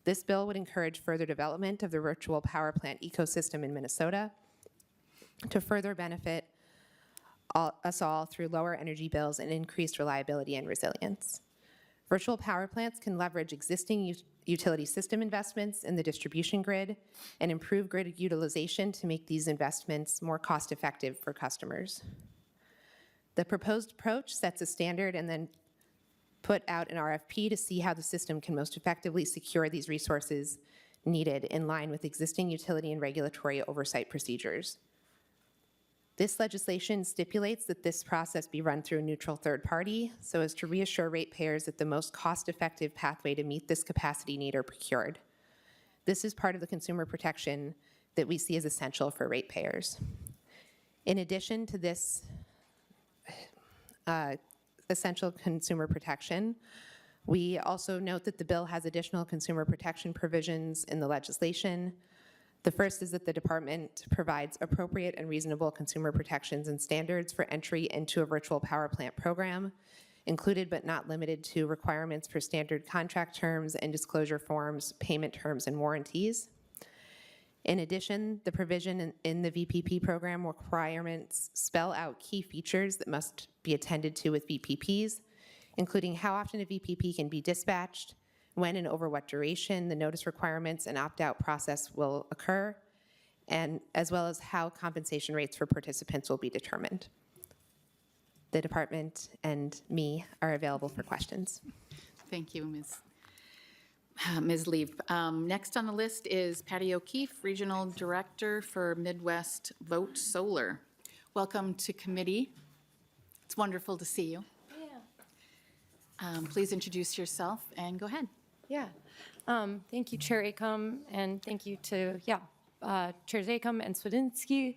This bill would encourage further development of the virtual power plant ecosystem in Minnesota to further benefit us all through lower energy bills and increased reliability and resilience. Virtual power plants can leverage existing utility system investments in the distribution grid and improve grid utilization to make these investments more cost-effective for customers. The proposed approach sets a standard and then put out an RFP to see how the system can most effectively secure these resources needed in line with existing utility and regulatory oversight procedures. This legislation stipulates that this process be run through a neutral third party so as to reassure ratepayers that the most cost-effective pathway to meet this capacity need are procured. This is part of the consumer protection that we see as essential for ratepayers. In addition to this essential consumer protection, we also note that the bill has additional consumer protection provisions in the legislation. The first is that the department provides appropriate and reasonable consumer protections and standards for entry into a virtual power plant program, included but not limited to requirements for standard contract terms and disclosure forms, payment terms, and warranties. In addition, the provision in the VPP program requirements spell out key features that must be attended to with VPPs, including how often a VPP can be dispatched, when and over what duration the notice requirements and opt-out process will occur, and as well as how compensation rates for participants will be determined. The department and me are available for questions. Thank you, Ms. Leib. Next on the list is Patty O'Keefe, Regional Director for Midwest Vote Solar. Welcome to committee. It's wonderful to see you. Yeah. Please introduce yourself and go ahead. Yeah. Thank you, Chair Acom, and thank you to, Chairs Acom and Swedzinski.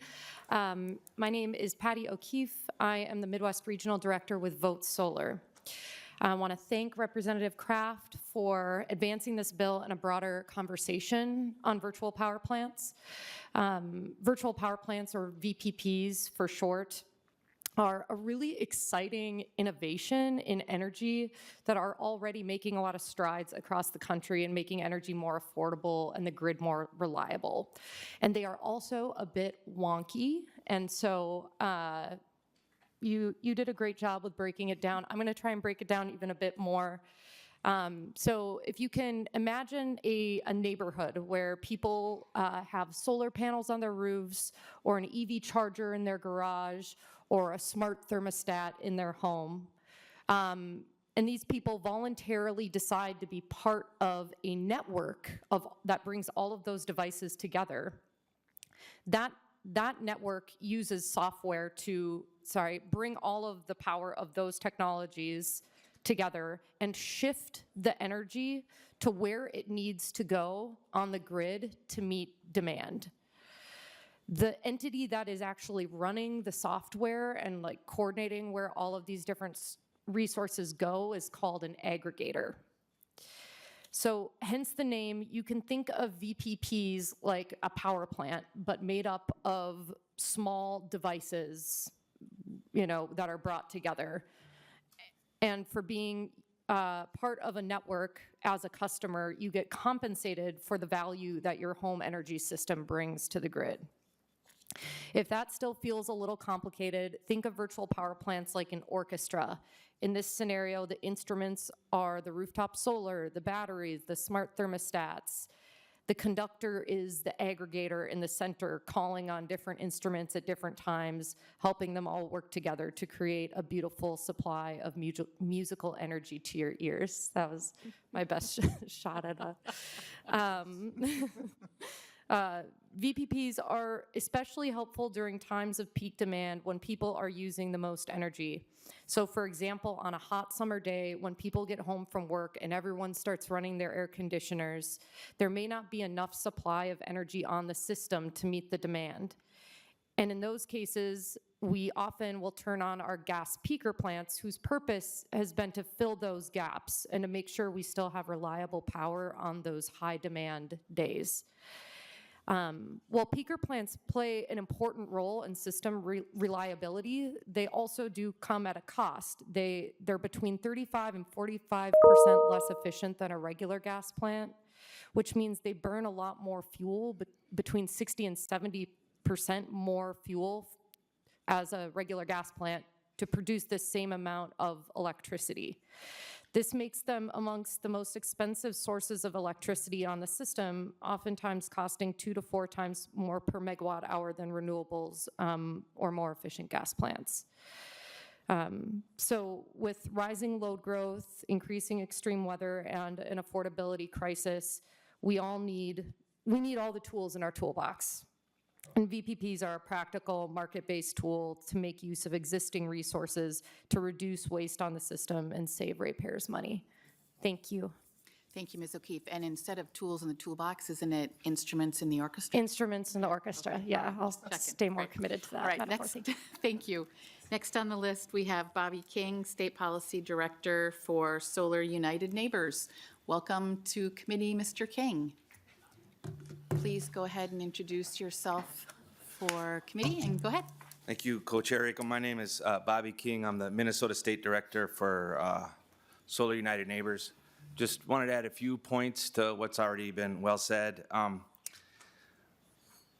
My name is Patty O'Keefe. I am the Midwest Regional Director with Vote Solar. I want to thank Representative Kraft for advancing this bill in a broader conversation on virtual power plants. Virtual power plants, or VPPs for short, are a really exciting innovation in energy that are already making a lot of strides across the country and making energy more affordable and the grid more reliable. And they are also a bit wonky, and so you did a great job with breaking it down. I'm going to try and break it down even a bit more. So if you can imagine a neighborhood where people have solar panels on their roofs, or an EV charger in their garage, or a smart thermostat in their home, and these people voluntarily decide to be part of a network that brings all of those devices together, that network uses software to, bring all of the power of those technologies together and shift the energy to where it needs to go on the grid to meet demand. The entity that is actually running the software and like coordinating where all of these different resources go is called an aggregator. So hence the name. You can think of VPPs like a power plant, but made up of small devices, that are brought together. And for being part of a network as a customer, you get compensated for the value that your home energy system brings to the grid. If that still feels a little complicated, think of virtual power plants like an orchestra. In this scenario, the instruments are the rooftop solar, the batteries, the smart thermostats. The conductor is the aggregator in the center, calling on different instruments at different times, helping them all work together to create a beautiful supply of musical energy to your ears. That was my best shot at a... VPPs are especially helpful during times of peak demand when people are using the most energy. So for example, on a hot summer day when people get home from work and everyone starts running their air conditioners, there may not be enough supply of energy on the system to meet the demand. And in those cases, we often will turn on our gas peaker plants whose purpose has been to fill those gaps and to make sure we still have reliable power on those high demand days. While peaker plants play an important role in system reliability, they also do come at a cost. They're between 35 and 45% less efficient than a regular gas plant, which means they burn a lot more fuel, but between 60 and 70% more fuel as a regular gas plant to produce the same amount of electricity. This makes them amongst the most expensive sources of electricity on the system, oftentimes costing 2 to 4 times more per megawatt hour than renewables or more efficient gas plants. So with rising load growth, increasing extreme weather, and an affordability crisis, we need all the tools in our toolbox. And VPPs are a practical market-based tool to make use of existing resources to reduce waste on the system and save ratepayers money. Thank you. Thank you, Ms. O'Keefe. And instead of tools in the toolbox, isn't it instruments in the orchestra? Instruments in the orchestra, okay. Yeah, I'll stay more committed to that. All right, next, thank you. Next on the list, we have Bobby King, State Policy Director for Solar United Neighbors. Welcome to committee, Mr. King. Please go ahead and introduce yourself for committee, and go ahead. Thank you, Co-Chair Akum. My name is Bobby King. I'm the Minnesota State Director for Solar United Neighbors. Just wanted to add a few points to what's already been well said.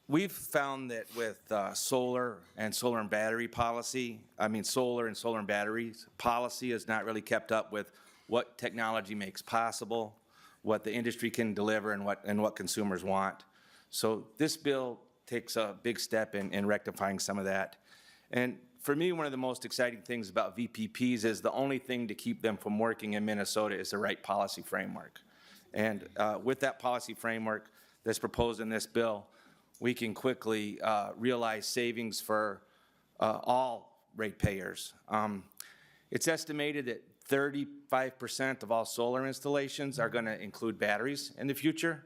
We've found that with solar and battery policy, solar and batteries policy has not really kept up with what technology makes possible, what the industry can deliver, and what consumers want. So this bill takes a big step in rectifying some of that. And for me, one of the most exciting things about VPPs is the only thing to keep them from working in Minnesota is the right policy framework. And with that policy framework that's proposed in this bill, we can quickly realize savings for all ratepayers. It's estimated that 35% of all solar installations are going to include batteries in the future.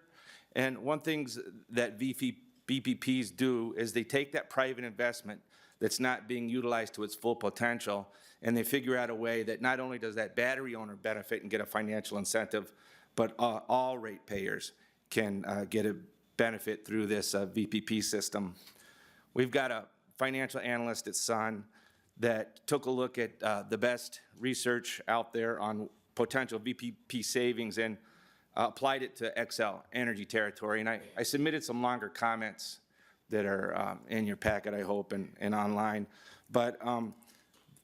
And one thing that VPPs do is they take that private investment that's not being utilized to its full potential, and they figure out a way that not only does that battery owner benefit and get a financial incentive, but all ratepayers can get a benefit through this VPP system. We've got a financial analyst at Sun that took a look at the best research out there on potential VPP savings and applied it to XL energy territory. And I submitted some longer comments that are in your packet, I hope, and online. But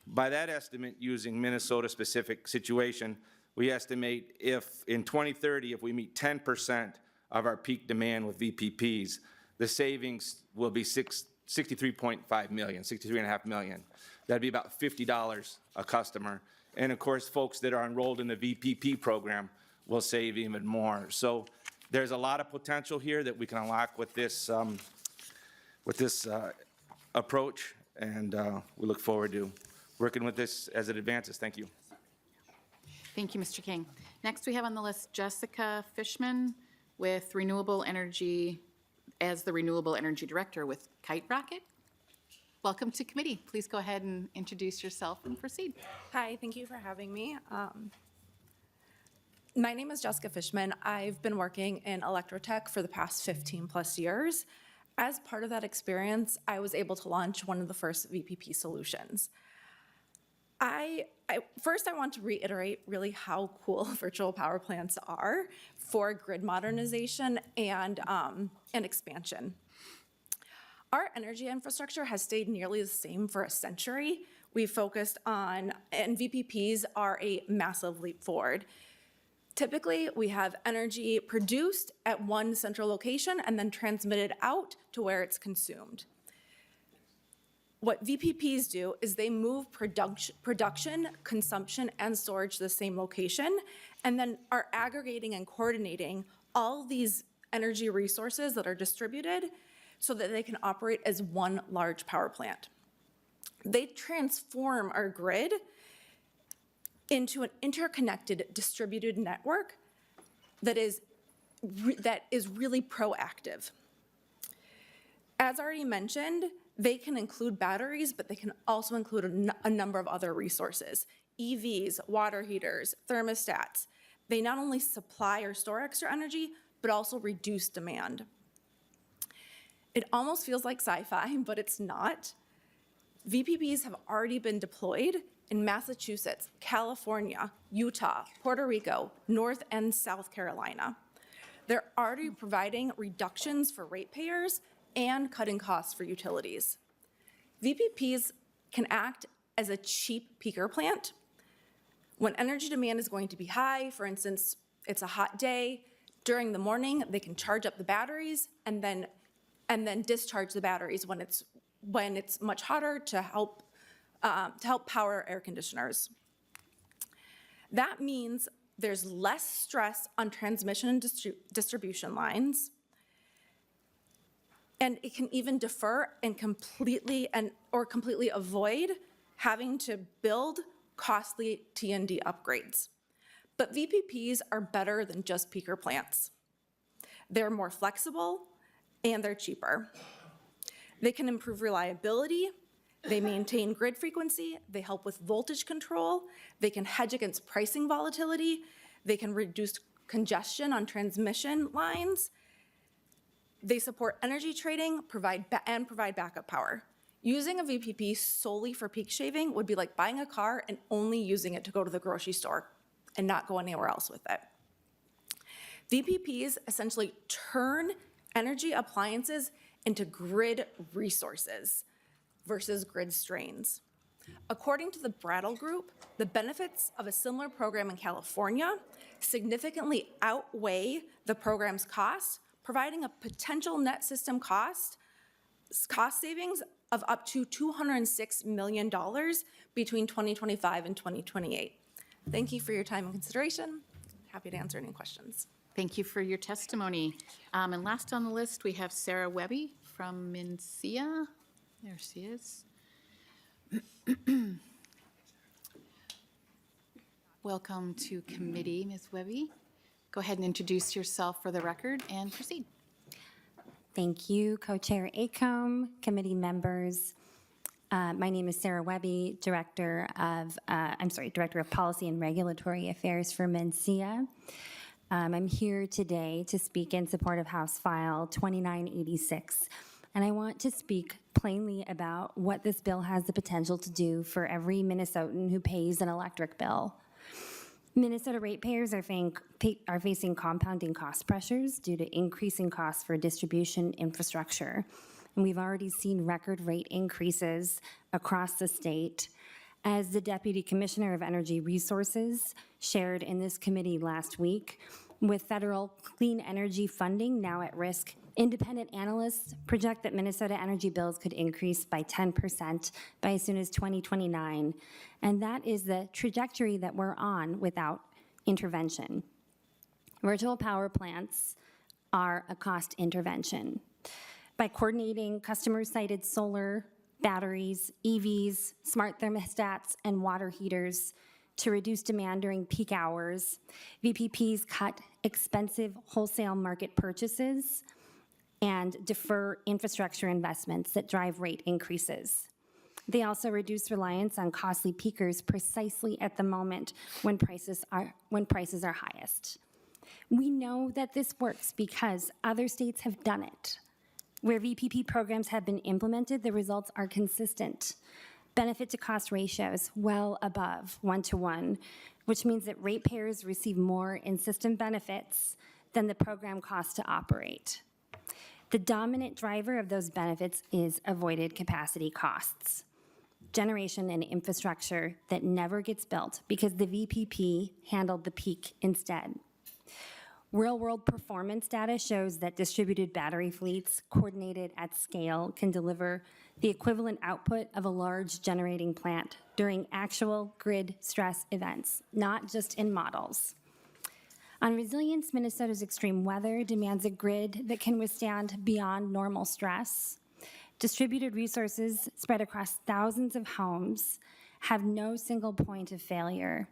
by that estimate, using Minnesota-specific situation, we estimate if in 2030, if we meet 10% of our peak demand with VPPs, the savings will be $63.5 million, $63.5 million. That'd be about $50 a customer. And of course, folks that are enrolled in the VPP program will save even more. So there's a lot of potential here that we can unlock with this approach, and we look forward to working with this as it advances. Thank you. Thank you, Mr. King. Next, we have on the list Jessica Fishman with Renewable Energy, as the Renewable Energy Director with Kite Rocket. Welcome to committee. Please go ahead and introduce yourself and proceed. Hi, thank you for having me. My name is Jessica Fishman. I've been working in electrotech for the past 15 plus years. As part of that experience, I was able to launch one of the first VPP solutions. First, I want to reiterate really how cool virtual power plants are for grid modernization and expansion. Our energy infrastructure has stayed nearly the same for a century. We've focused on, and VPPs are a massive leap forward. Typically, we have energy produced at one central location and then transmitted out to where it's consumed. What VPPs do is they move production, consumption, and storage to the same location, and then are aggregating and coordinating all these energy resources that are distributed so that they can operate as one large power plant. They transform our grid into an interconnected distributed network that is really proactive. As already mentioned, they can include batteries, but they can also include a number of other resources: EVs, water heaters, thermostats. They not only supply or store extra energy, but also reduce demand. It almost feels like sci-fi, but it's not. VPPs have already been deployed in Massachusetts, California, Utah, Puerto Rico, North and South Carolina. They're already providing reductions for ratepayers and cutting costs for utilities. VPPs can act as a cheap peaker plant. When energy demand is going to be high, for instance, it's a hot day, during the morning, they can charge up the batteries and then discharge the batteries when it's much hotter to help power air conditioners. That means there's less stress on transmission and distribution lines, and it can even defer and completely avoid having to build costly T&D upgrades. But VPPs are better than just peaker plants. They're more flexible and they're cheaper. They can improve reliability, they maintain grid frequency, they help with voltage control, they can hedge against pricing volatility, they can reduce congestion on transmission lines, they support energy trading, provide backup power. Using a VPP solely for peak shaving would be like buying a car and only using it to go to the grocery store and not go anywhere else with it. VPPs essentially turn energy appliances into grid resources versus grid strains. According to the Brattle Group, the benefits of a similar program in California significantly outweigh the program's costs, providing a potential net system cost savings of up to $206 million between 2025 and 2028. Thank you for your time and consideration. Happy to answer any questions. Thank you for your testimony. And last on the list, we have Sarah Webby from Mencia. There she is. Welcome to committee, Ms. Webby. Go ahead and introduce yourself for the record and proceed. Thank you, Co-Chair Acomb, committee members. My name is Sarah Webby, Director of Policy and Regulatory Affairs for Mencia. I'm here today to speak in support of House File 2986, and I want to speak plainly about what this bill has the potential to do for every Minnesotan who pays an electric bill. Minnesota ratepayers are facing compounding cost pressures due to increasing costs for distribution infrastructure. And we've already seen record rate increases across the state. As the Deputy Commissioner of Energy Resources shared in this committee last week, with federal clean energy funding now at risk, independent analysts project that Minnesota energy bills could increase by 10% by as soon as 2029. And that is the trajectory that we're on without intervention. Virtual power plants are a cost intervention. By coordinating customer-sited solar, batteries, EVs, smart thermostats, and water heaters to reduce demand during peak hours, VPPs cut expensive wholesale market purchases and defer infrastructure investments that drive rate increases. They also reduce reliance on costly peakers precisely at the moment when prices are highest. We know that this works because other states have done it. Where VPP programs have been implemented, the results are consistent. Benefit to cost ratios well above 1-to-1, which means that ratepayers receive more in system benefits than the program costs to operate. The dominant driver of those benefits is avoided capacity costs, generation and infrastructure that never gets built because the VPP handled the peak instead. Real-world performance data shows that distributed battery fleets coordinated at scale can deliver the equivalent output of a large generating plant during actual grid stress events, not just in models. On resilience, Minnesota's extreme weather demands a grid that can withstand beyond normal stress. Distributed resources spread across thousands of homes have no single point of failure.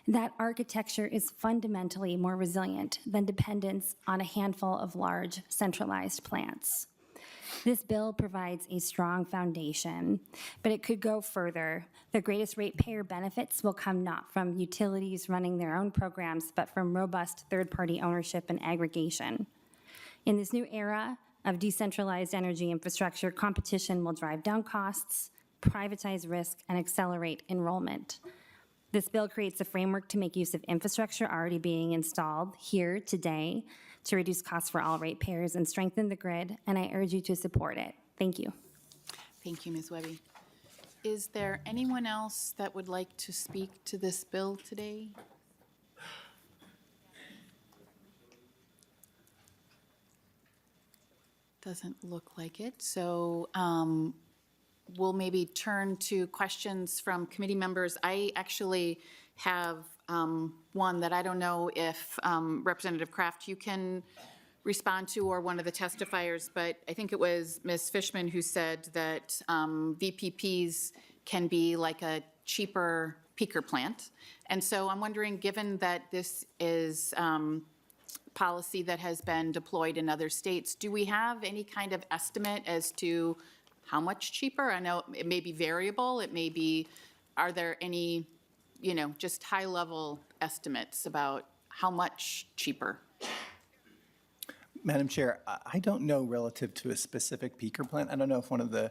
That architecture is fundamentally more resilient than dependence on a handful of large centralized plants. This bill provides a strong foundation, but it could go further. The greatest ratepayer benefits will come not from utilities running their own programs, but from robust third-party ownership and aggregation. In this new era of decentralized energy infrastructure, competition will drive down costs, privatize risk, and accelerate enrollment. This bill creates a framework to make use of infrastructure already being installed here today to reduce costs for all ratepayers and strengthen the grid, and I urge you to support it. Thank you. Thank you, Ms. Webby. Is there anyone else that would like to speak to this bill today? Doesn't look like it, so we'll maybe turn to questions from committee members. I actually have one that I don't know if Representative Kraft, you can respond to, or one of the testifiers, but I think it was Ms. Fishman who said that VPPs can be like a cheaper peaker plant. And so I'm wondering, given that this is policy that has been deployed in other states, do we have any kind of estimate as to how much cheaper? I know it may be variable, it may be, are there any, just high-level estimates about how much cheaper? Madam Chair, I don't know relative to a specific peaker plant. I don't know if one of the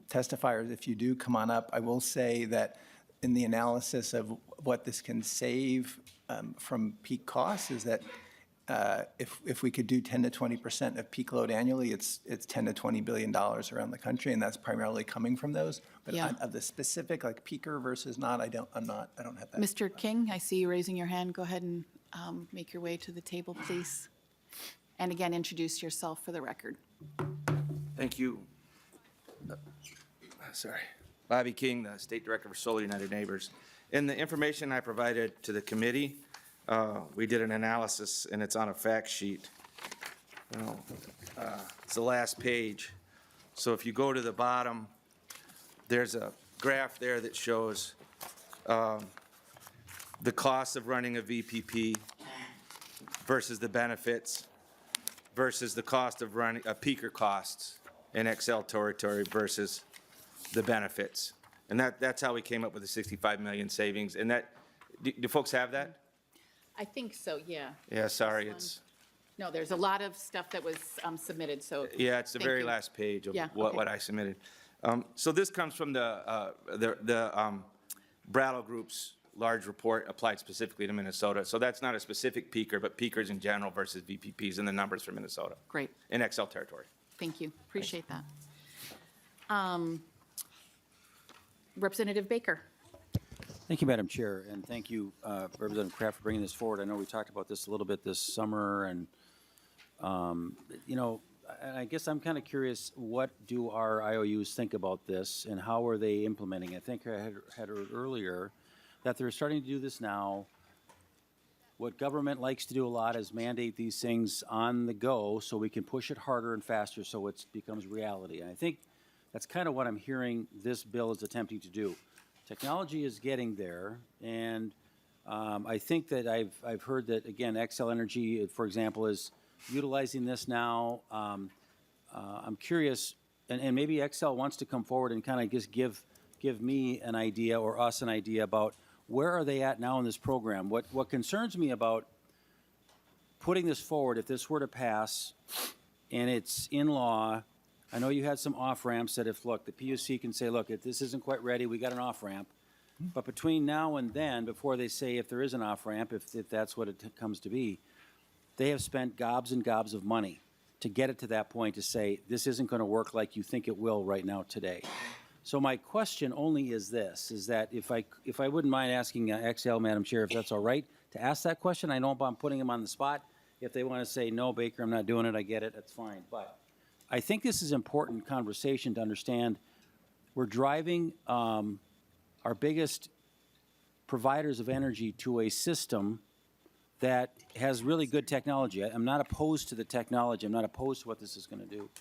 testifiers, if you do come on up, I will say that in the analysis of what this can save from peak costs is that if we could do 10 to 20% of peak load annually, it's $10 to $20 billion around the country, and that's primarily coming from those. But Yeah. of the specific, like peaker versus not, I don't have that. Mr. King, I see you raising your hand. Go ahead and make your way to the table, please. And again, introduce yourself for the record. Thank you. Sorry. Bobby King, the State Director for Solar United Neighbors. In the information I provided to the committee, we did an analysis, and it's on a fact sheet. It's the last page. So if you go to the bottom, there's a graph there that shows the cost of running a VPP versus the benefits versus the cost of running peaker costs in XL territory versus the benefits. And that's how we came up with the 65 million savings. And that, do folks have that? I think so, yeah. Yeah, sorry, it's, No, there's a lot of stuff that was submitted, so. yeah, it's the thank very you. last page of Yeah, what okay. I submitted. So this comes from the Brattle Group's large report applied specifically to Minnesota. So that's not a specific peaker, but peakers in general versus VPPs and the numbers for Minnesota Great, in Excel territory. thank you, appreciate that. Representative Baker. Thank you, Madam Chair, and thank you, Representative Kraft, for bringing this forward. I know we talked about this a little bit this summer, and, you know, I guess I'm kind of curious, what do our IOUs think about this, and how are they implementing it? I think I had heard earlier that they're starting to do this now. What government likes to do a lot is mandate these things on the go so we can push it harder and faster so it becomes reality. And I think that's kind of what I'm hearing this bill is attempting to do. Technology is getting there, and I think that I've heard that, again, Xcel Energy, for example, is utilizing this now. I'm curious, and maybe Xcel wants to come forward and kind of just give me an idea or us an idea about where are they at now in this program. What concerns me about putting this forward, if this were to pass and it's in law, I know you had some off-ramps that if, look, the PUC can say, look, if this isn't quite ready, we got an off-ramp. But between now and then, before they say if there is an off-ramp, if that's what it comes to be, they have spent gobs and gobs of money to get it to that point to say, this isn't going to work like you think it will right now today. So my question only is this, is that if I wouldn't mind asking XL, Madam Chair, if that's all right, to ask that question. I know I'm putting them on the spot. If they want to say, no, Baker, I'm not doing it, I get it, that's fine. But I think this is important conversation to understand. We're driving our biggest providers of energy to a system that has really good technology. I'm not opposed to the technology. I'm not opposed to what this is going to do.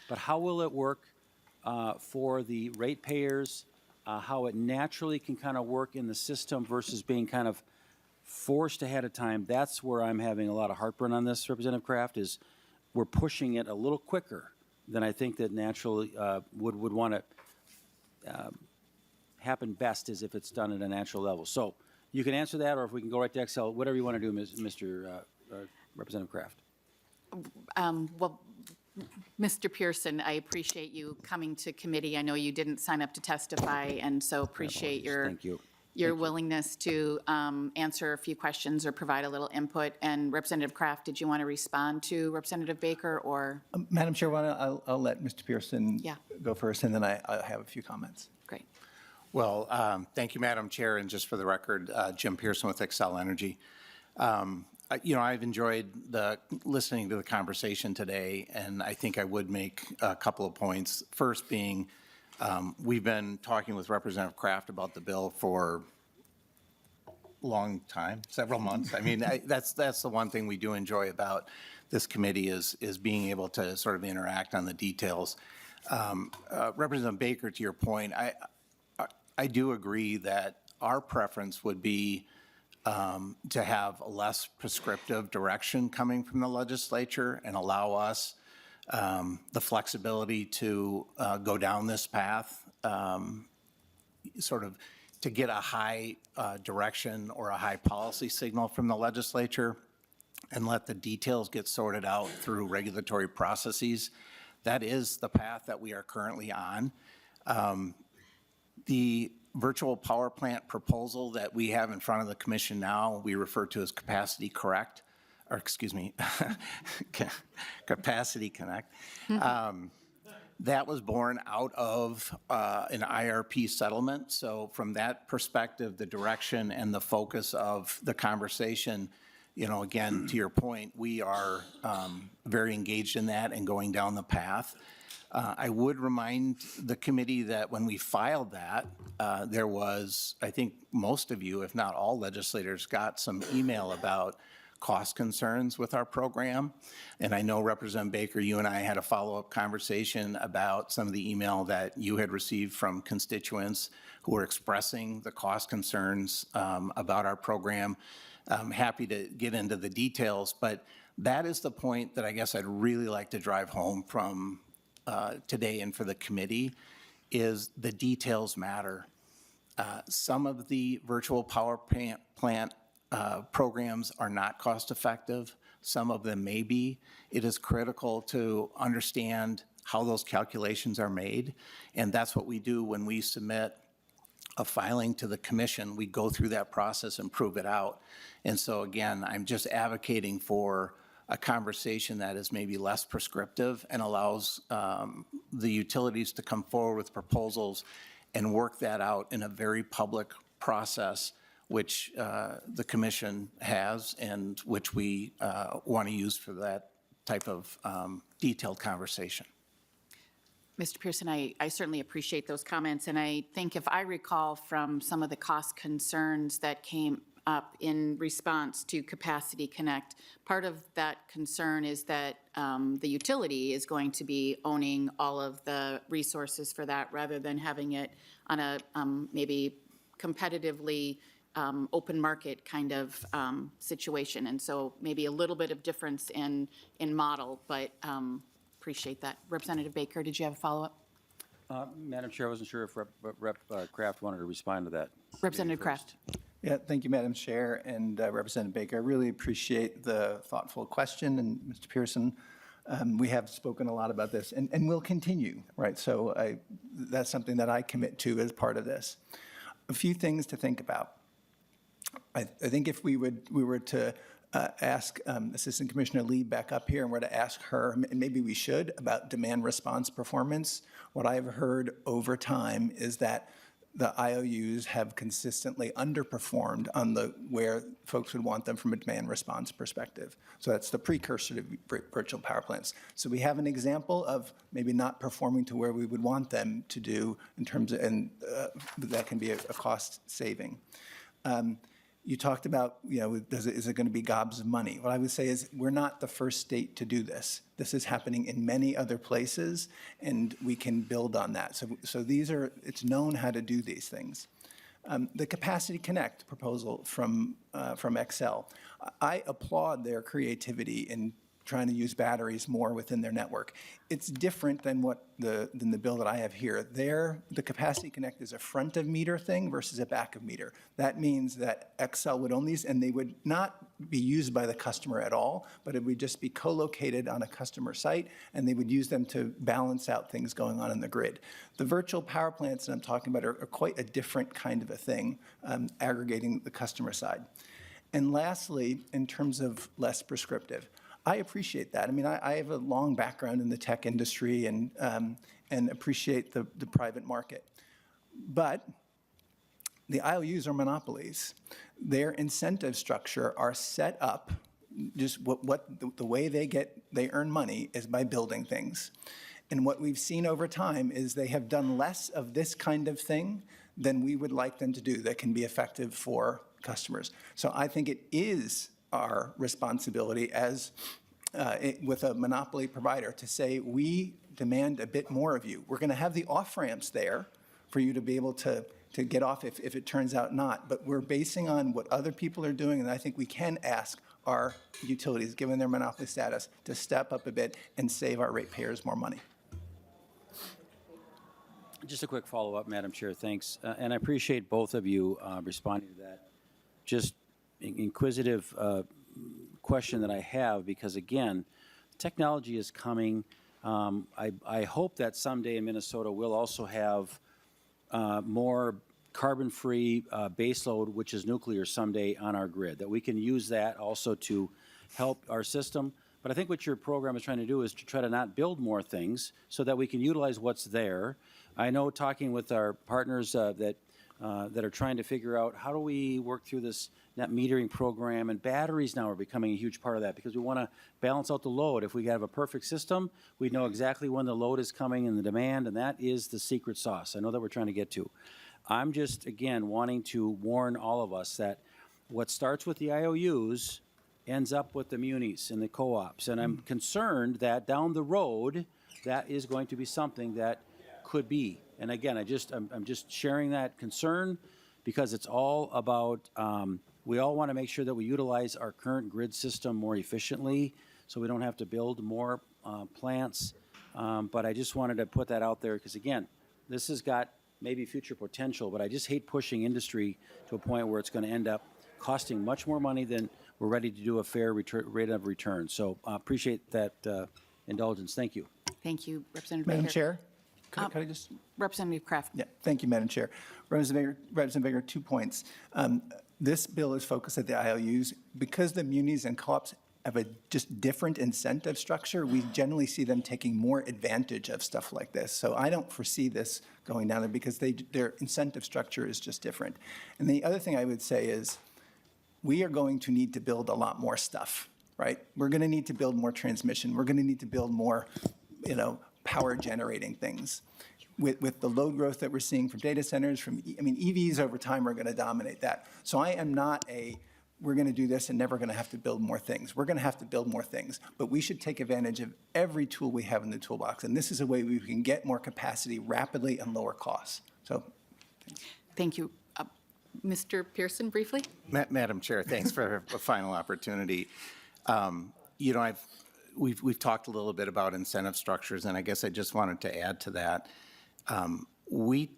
But how will it work for the ratepayers, how it naturally can kind of work in the system versus being kind of forced ahead of time? That's where I'm having a lot of heartburn on this, Representative Kraft, is we're pushing it a little quicker than I think that naturally would want to happen best is if it's done at a natural level. So you can answer that, or if we can go right to Excel, whatever you want to do, Mr. Representative Kraft. Well, Mr. Pearson, I appreciate you coming to committee. I know you didn't sign up to testify, and so appreciate Thank you. your willingness to answer a few questions or provide a little input. And Representative Kraft, did you want to respond to Representative Baker, or? Madam Chair, I'll let Mr. Pearson Yeah. go first, and then I have a few comments. Great. Well, thank you, Madam Chair, and just for the record, Jim Pearson with Xcel Energy. You know, I've enjoyed listening to the conversation today, and I think I would make a couple of points. First being, we've been talking with Representative Kraft about the bill for a long time, several months. I mean, that's the one thing we do enjoy about this committee is being able to sort of interact on the details. Representative Baker, to your point, I do agree that our preference would be to have a less prescriptive direction coming from the legislature and allow us the flexibility to go down this path, sort of to get a high direction or a high policy signal from the legislature and let the details get sorted out through regulatory processes. That is the path that we are currently on. The virtual power plant proposal that we have in front of the commission now, we refer to as Capacity Correct, or excuse me, Capacity Connect. That was born out of an IRP settlement. So from that perspective, the direction and the focus of the conversation, you know, again, to your point, we are very engaged in that and going down the path. I would remind the committee that when we filed that, there was, I think most of you, if not all legislators, got some email about cost concerns with our program. And I know Representative Baker, you and I had a follow-up conversation about some of the email that you had received from constituents who were expressing the cost concerns about our program. I'm happy to get into the details, but that is the point that I guess I'd really like to drive home from today and for the committee is the details matter. Some of the virtual power plant programs are not cost-effective. Some of them may be. It is critical to understand how those calculations are made, and that's what we do when we submit a filing to the commission. We go through that process and prove it out. And so again, I'm just advocating for a conversation that is maybe less prescriptive and allows the utilities to come forward with proposals and work that out in a very public process, which the commission has and which we want to use for that type of detailed conversation. Mr. Pearson, I certainly appreciate those comments, and I think if I recall from some of the cost concerns that came up in response to Capacity Connect, part of that concern is that the utility is going to be owning all of the resources for that rather than having it on a maybe competitively open market kind of situation. And so maybe a little bit of difference in model, but appreciate that. Representative Baker, did you have a follow-up? Madam Chair, I wasn't sure if Rep. Kraft wanted to respond to that. Representative Kraft. Yeah, thank you, Madam Chair, and Representative Baker. I really appreciate the thoughtful question, and Mr. Pearson, we have spoken a lot about this, and will continue, right? So that's something that I commit to as part of this. A few things to think about. I think if we were to ask Assistant Commissioner Lee back up here and were to ask her, and maybe we should, about demand response performance, what I've heard over time is that the IOUs have consistently underperformed on where folks would want them from a demand response perspective. So that's the precursor to virtual power plants. So we have an example of maybe not performing to where we would want them to do in terms of, and that can be a cost saving. You talked about, is it going to be gobs of money? What I would say is we're not the first state to do this. This is happening in many other places, and we can build on that. So it's known how to do these things. The Capacity Connect proposal from Xcel, I applaud their creativity in trying to use batteries more within their network. It's different than than the bill that I have here. The Capacity Connect is a front of meter thing versus a back of meter. That means that Xcel would own these, and they would not be used by the customer at all, but it would just be co-located on a customer site, and they would use them to balance out things going on in the grid. The virtual power plants that I'm talking about are quite a different kind of a thing, aggregating the customer side. And lastly, in terms of less prescriptive, I appreciate that. I mean, I have a long background in the tech industry and appreciate the private market. But the IOUs are monopolies. Their incentive structure are set up, just the way they earn money is by building things. And what we've seen over time is they have done less of this kind of thing than we would like them to do that can be effective for customers. So I think it is our responsibility as with a monopoly provider to say, we demand a bit more of you. We're going to have the off-ramps there for you to be able to get off if it turns out not. But we're basing on what other people are doing, and I think we can ask our utilities, given their monopoly status, to step up a bit and save our ratepayers more money. Just a quick follow-up, Madam Chair, thanks. And I appreciate both of you responding to that. Just inquisitive question that I have, because again, technology is coming. I hope that someday in Minnesota we'll also have more carbon-free baseload, which is nuclear, someday on our grid, that we can use that also to help our system. But I think what your program is trying to do is to try to not build more things so that we can utilize what's there. I know, talking with our partners that are trying to figure out how do we work through this net metering program, and batteries now are becoming a huge part of that because we want to balance out the load. If we have a perfect system, we know exactly when the load is coming and the demand, and that is the secret sauce. I know that we're trying to get to. I'm just, again, wanting to warn all of us that what starts with the IOUs ends up with the munis and the co-ops, and I'm concerned that down the road, that is going to be something that could be. And again, I'm just sharing that concern because it's all about, we all want to make sure that we utilize our current grid system more efficiently so we don't have to build more plants. But I just wanted to put that out there because, again, This has got maybe future potential, but I just hate pushing industry to a point where it's going to end up costing much more money than we're ready to do a fair rate of return. So appreciate that indulgence. Thank you. Thank you, Representative Madam Baker. Chair, could I just? Representative Kraft. Yeah, thank you, Madam Chair. Representative Baker, 2 points. This bill is focused at the IOUs. Because the munis and co-ops have a just different incentive structure, we generally see them taking more advantage of stuff like this. So I don't foresee this going down there because their incentive structure is just different. And the other thing I would say is we are going to need to build a lot more stuff, right? We're going to need to build more transmission. We're going to need to build more, power generating things. With the load growth that we're seeing from data centers, EVs over time are going to dominate that. So I am not we're going to do this and never going to have to build more things. We're going to have to build more things, but we should take advantage of every tool we have in the toolbox. And this is a way we can get more capacity rapidly and lower costs. So, Thank you. Mr. Pearson, briefly? Madam Chair, thanks for a final opportunity. We've talked a little bit about incentive structures, and I guess I just wanted to add to that. We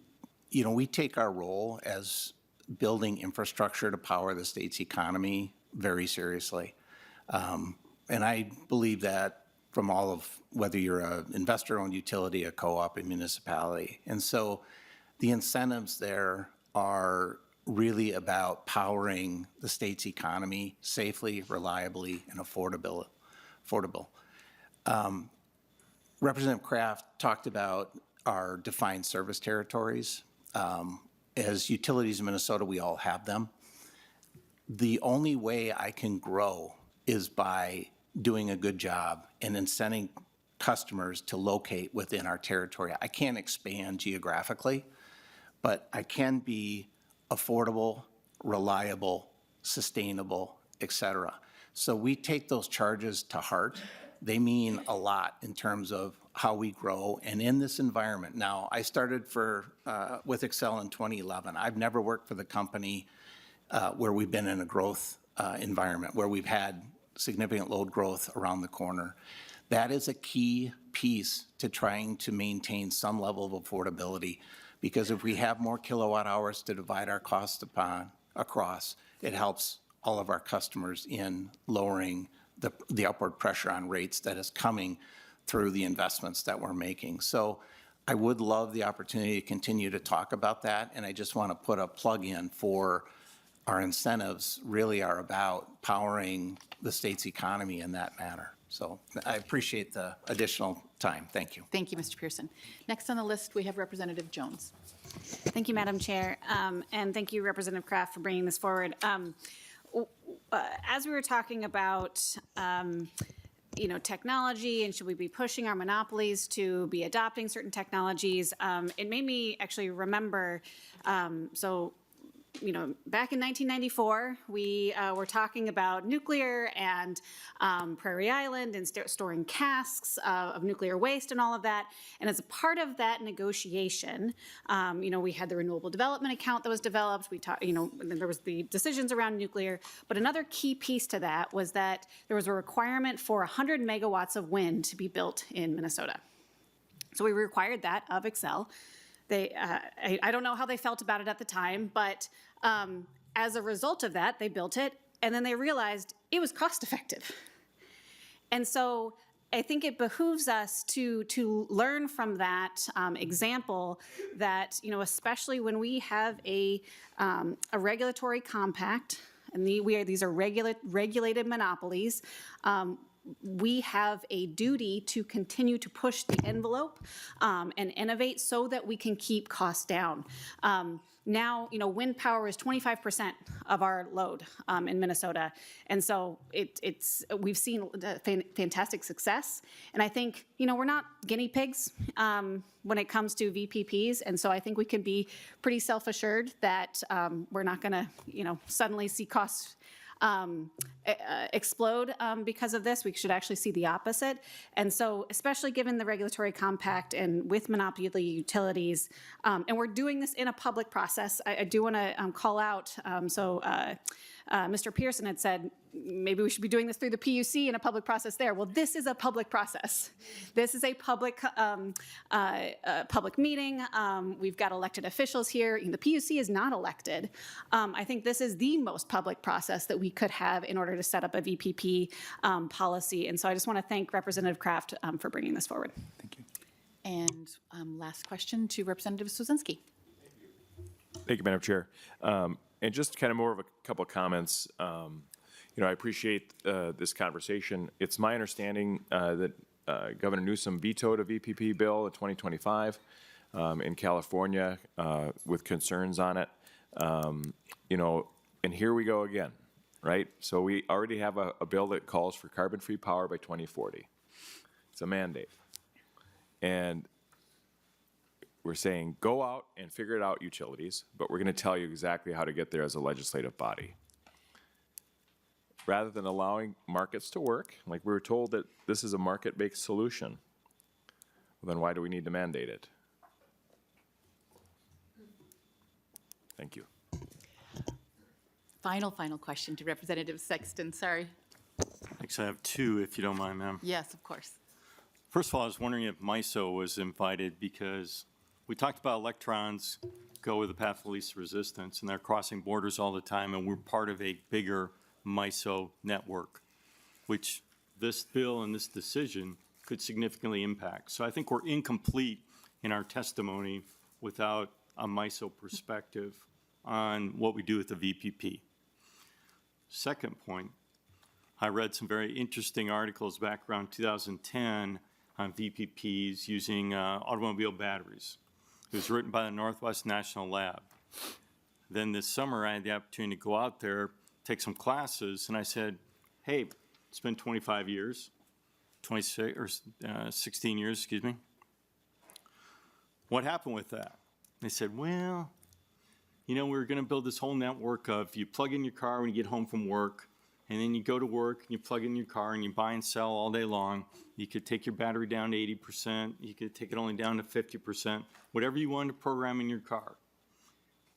take our role as building infrastructure to power the state's economy very seriously. And I believe that from all of, whether you're an investor-owned utility, a co-op, a municipality. And so the incentives there are really about powering the state's economy safely, reliably, and affordable. Representative Kraft talked about our defined service territories. As utilities in Minnesota, we all have them. The only way I can grow is by doing a good job and incenting customers to locate within our territory. I can't expand geographically, but I can be affordable, reliable, sustainable, et cetera. So we take those charges to heart. They mean a lot in terms of how we grow. And in this environment, now I started with Excel in 2011. I've never worked for the company where we've been in a growth environment, where we've had significant load growth around the corner. That is a key piece to trying to maintain some level of affordability, because if we have more kilowatt hours to divide our costs across, it helps all of our customers in lowering the upward pressure on rates that is coming through the investments that we're making. So I would love the opportunity to continue to talk about that, and I just want to put a plug in for our incentives really are about powering the state's economy in that manner. So I appreciate the additional time. Thank you. Thank you, Mr. Pearson. Next on the list, we have Representative Jones. Thank you, Madam Chair, and thank you, Representative Kraft, for bringing this forward. As we were talking about, technology and should we be pushing our monopolies to be adopting certain technologies, it made me actually remember, back in 1994, we were talking about nuclear and Prairie Island and storing casks of nuclear waste and all of that. And as a part of that negotiation, we had the renewable development account that was developed. We talked, and then there was the decisions around nuclear. But another key piece to that was that there was a requirement for 100 megawatts of wind to be built in Minnesota. So we required that of Excel. I don't know how they felt about it at the time, but as a result of that, they built it, and then they realized it was cost effective. And so I think it behooves us to learn from that example that, especially when we have a regulatory compact, and these are regulated monopolies, we have a duty to continue to push the envelope and innovate so that we can keep costs down. Now, wind power is 25% of our load in Minnesota. And so we've seen fantastic success. And I think, we're not guinea pigs when it comes to VPPs. And so I think we can be pretty self-assured that we're not going to, suddenly see costs explode because of this. We should actually see the opposite. And so, especially given the regulatory compact and with monopoly utilities, and we're doing this in a public process, I do want to call out, Mr. Pearson had said, maybe we should be doing this through the PUC in a public process there. Well, this is a public process. This is a public meeting. We've got elected officials here. The PUC is not elected. I think this is the most public process that we could have in order to set up a VPP policy. And so I just want to thank Representative Kraft for bringing this forward. Thank you. And last question to Representative Swazinski. Thank you, Madam Chair. And just kind of more of a couple of comments. I appreciate this conversation. It's my understanding that Governor Newsom vetoed a VPP bill in 2025 in California with concerns on it. And here we go again, right? So we already have a bill that calls for carbon-free power by 2040. It's a mandate. And we're saying, go out and figure it out, utilities, but we're going to tell you exactly how to get there as a legislative body. Rather than allowing markets to work, like we were told that this is a market-based solution, well, then why do we need to mandate it? Thank you. Final question to Representative Sexton. Sorry. Actually, I have two, if you don't mind, ma'am. Yes, of course. First of all, I was wondering if MISO was invited because we talked about electrons go with the path of least resistance, and they're crossing borders all the time, and we're part of a bigger MISO network, which this bill and this decision could significantly impact. So I think we're incomplete in our testimony without a MISO perspective on what we do with the VPP. Second point, I read some very interesting articles back around 2010 on VPPs using automobile batteries. It was written by the Northwest National Lab. Then this summer, I had the opportunity to go out there, take some classes, and I said, hey, it's been 25 years, 26 or 16 years, excuse me. What happened with that? They said, well, we were going to build this whole network of you plug in your car when you get home from work, and then you go to work and you plug in your car and you buy and sell all day long. You could take your battery down to 80%. You could take it only down to 50%, whatever you wanted to program in your car.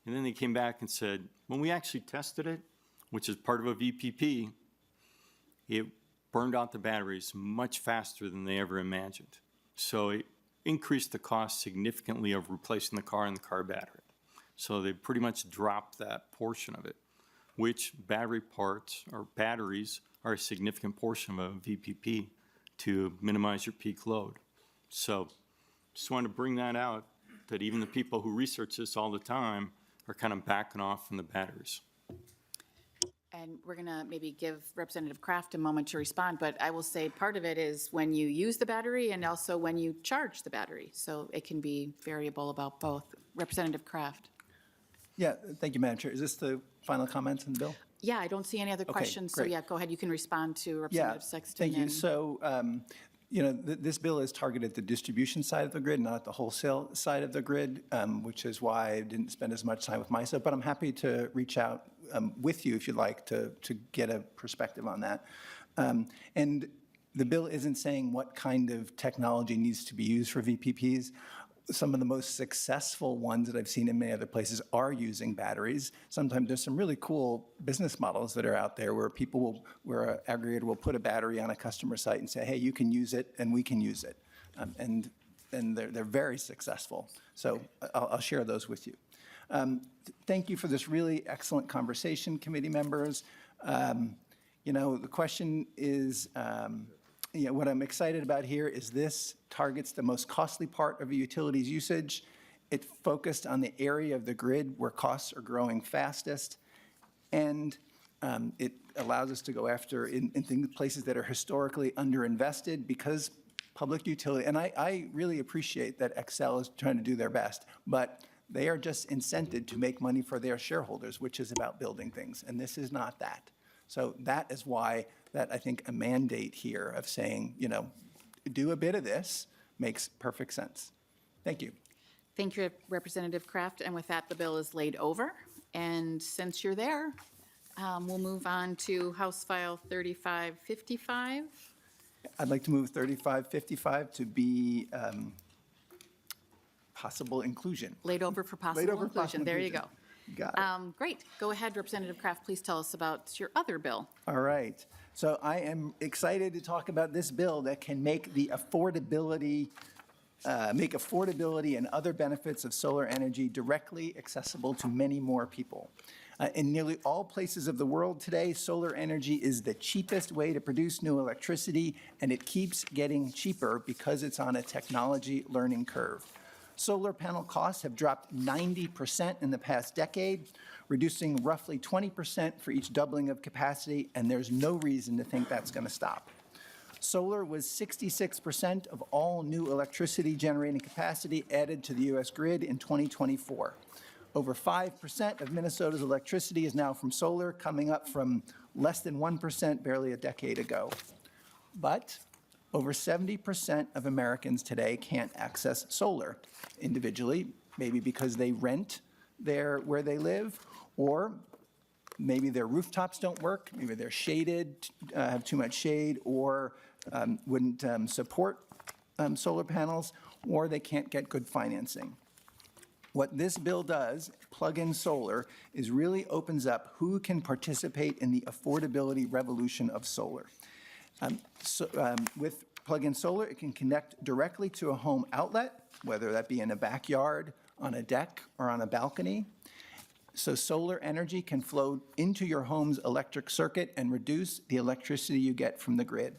And then they came back and said, when we actually tested it, which is part of a VPP, it burned out the batteries much faster than they ever imagined. So it increased the cost significantly of replacing the car and the car battery. So they pretty much dropped that portion of it, which battery parts or batteries are a significant portion of a VPP to minimize your peak load. So just wanted to bring that out, that even the people who research this all the time are kind of backing off from the batteries. And we're going to maybe give Representative Kraft a moment to respond, but I will say part of it is when you use the battery and also when you charge the battery. So it can be variable about both. Representative Kraft. Yeah, thank you, Madam Chair. Is this the final comments on the bill? Yeah, I don't see any other questions. So great. yeah, go ahead. You can respond to Yeah, Representative Sexton. thank you. and- So, this bill is targeted at the distribution side of the grid, not the wholesale side of the grid, which is why I didn't spend as much time with MISO, but I'm happy to reach out with you if you'd like to get a perspective on that. And the bill isn't saying what kind of technology needs to be used for VPPs. Some of the most successful ones that I've seen in many other places are using batteries. Sometimes there's some really cool business models that are out there where where an aggregator will put a battery on a customer site and say, hey, you can use it and we can use it. And they're very successful. So I'll share those with you. Thank you for this really excellent conversation, committee members. The question is, what I'm excited about here is this targets the most costly part of a utility's usage. It focused on the area of the grid where costs are growing fastest. And it allows us to go after in places that are historically underinvested because public utility, and I really appreciate that Excel is trying to do their best, but they are just incented to make money for their shareholders, which is about building things, and this is not that. So that is why that I think a mandate here of saying, do a bit of this makes perfect sense. Thank you. Thank you, Representative Kraft. And with that, the bill is laid over. And since you're there, we'll move on to House File 3555. I'd like to move 3555 to be possible inclusion. Laid over for possible Laid over inclusion. possible There you go. Got it. Great. Go ahead, Representative Kraft. Please tell us about your other bill. All right. So I am excited to talk about this bill that can make the affordability and other benefits of solar energy directly accessible to many more people. In nearly all places of the world today, solar energy is the cheapest way to produce new electricity, and it keeps getting cheaper because it's on a technology learning curve. Solar panel costs have dropped 90% in the past decade, reducing roughly 20% for each doubling of capacity, and there's no reason to think that's going to stop. Solar was 66% of all new electricity generating capacity added to the U.S. grid in 2024. Over 5% of Minnesota's electricity is now from solar, coming up from less than 1% barely a decade ago. But over 70% of Americans today can't access solar individually, maybe because they rent where they live, or maybe their rooftops don't work, maybe they're shaded, have too much shade, or wouldn't support solar panels, or they can't get good financing. What this bill does, plug-in solar, is really opens up who can participate in the affordability revolution of solar. With plug-in solar, it can connect directly to a home outlet, whether that be in a backyard, on a deck, or on a balcony. So solar energy can flow into your home's electric circuit and reduce the electricity you get from the grid.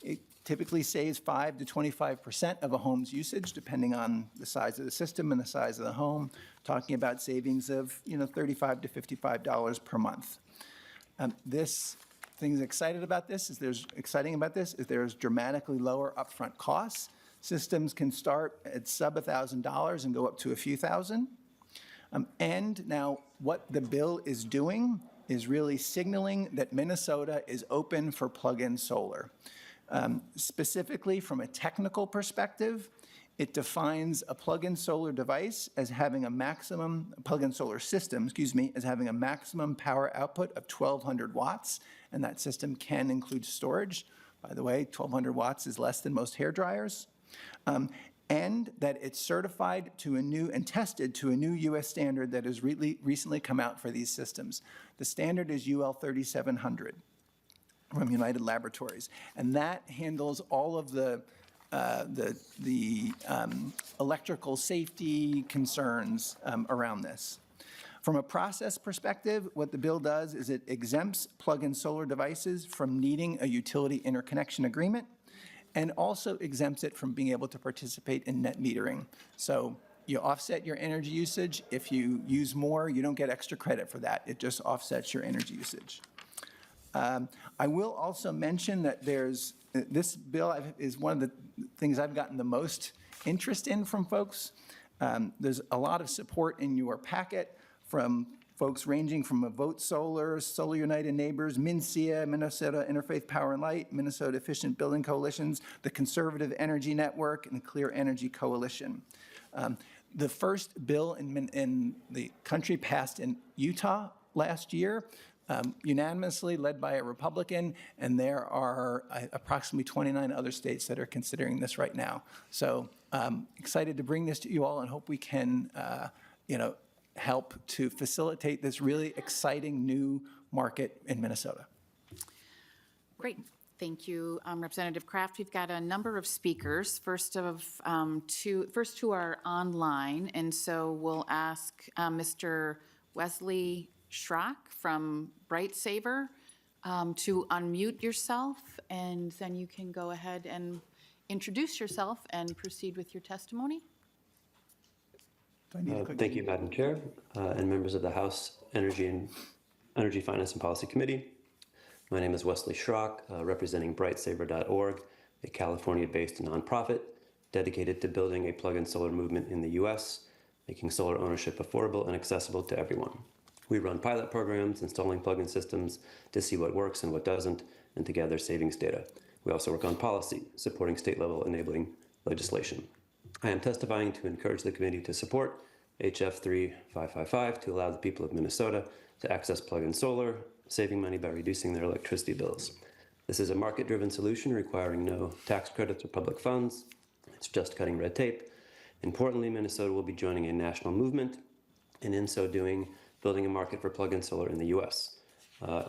It typically saves 5 to 25% of a home's usage, depending on the size of the system and the size of the home, talking about savings of $35 to $55 per month. Things exciting about this is there's dramatically lower upfront costs. Systems can start at sub $1,000 and go up to a few thousand. And now what the bill is doing is really signaling that Minnesota is open for plug-in solar. Specifically from a technical perspective, it defines a plug-in solar device as having a maximum, plug-in solar system, as having a maximum power output of 1,200 watts, and that system can include storage. By the way, 1,200 watts is less than most hair dryers. And that it's certified to a new and tested to a new U.S. standard that has recently come out for these systems. The standard is UL 3700 from United Laboratories, and that handles all of the electrical safety concerns around this. From a process perspective, what the bill does is it exempts plug-in solar devices from needing a utility interconnection agreement, and also exempts it from being able to participate in net metering. So you offset your energy usage. If you use more, you don't get extra credit for that. It just offsets your energy usage. I will also mention that this bill is one of the things I've gotten the most interest in from folks. There's a lot of support in your packet from folks ranging from Vote Solar, Solar United Neighbors, MNCEA, Minnesota Interfaith Power and Light, Minnesota Efficient Building Coalitions, the Conservative Energy Network, and the Clear Energy Coalition. The first bill in the country passed in Utah last year, unanimously led by a Republican, and there are approximately 29 other states that are considering this right now. So excited to bring this to you all and hope we can, help to facilitate this really exciting new market in Minnesota. Great. Thank you, Representative Kraft. We've got a number of speakers. First two are online, and so we'll ask Mr. Wesley Schrock from Bright Saver to unmute yourself, and then you can go ahead and introduce yourself and proceed with your testimony. Thank you, Madam Chair, and members of the House Energy Finance and Policy Committee. My name is Wesley Schrock, representing brightsaver.org, a California-based nonprofit dedicated to building a plug-in solar movement in the U.S., making solar ownership affordable and accessible to everyone. We run pilot programs, installing plug-in systems to see what works and what doesn't, and to gather savings data. We also work on policy, supporting state-level enabling legislation. I am testifying to encourage the committee to support HF 3555 to allow the people of Minnesota to access plug-in solar, saving money by reducing their electricity bills. This is a market-driven solution requiring no tax credits or public funds. It's just cutting red tape. Importantly, Minnesota will be joining a national movement and in so doing, building a market for plug-in solar in the U.S.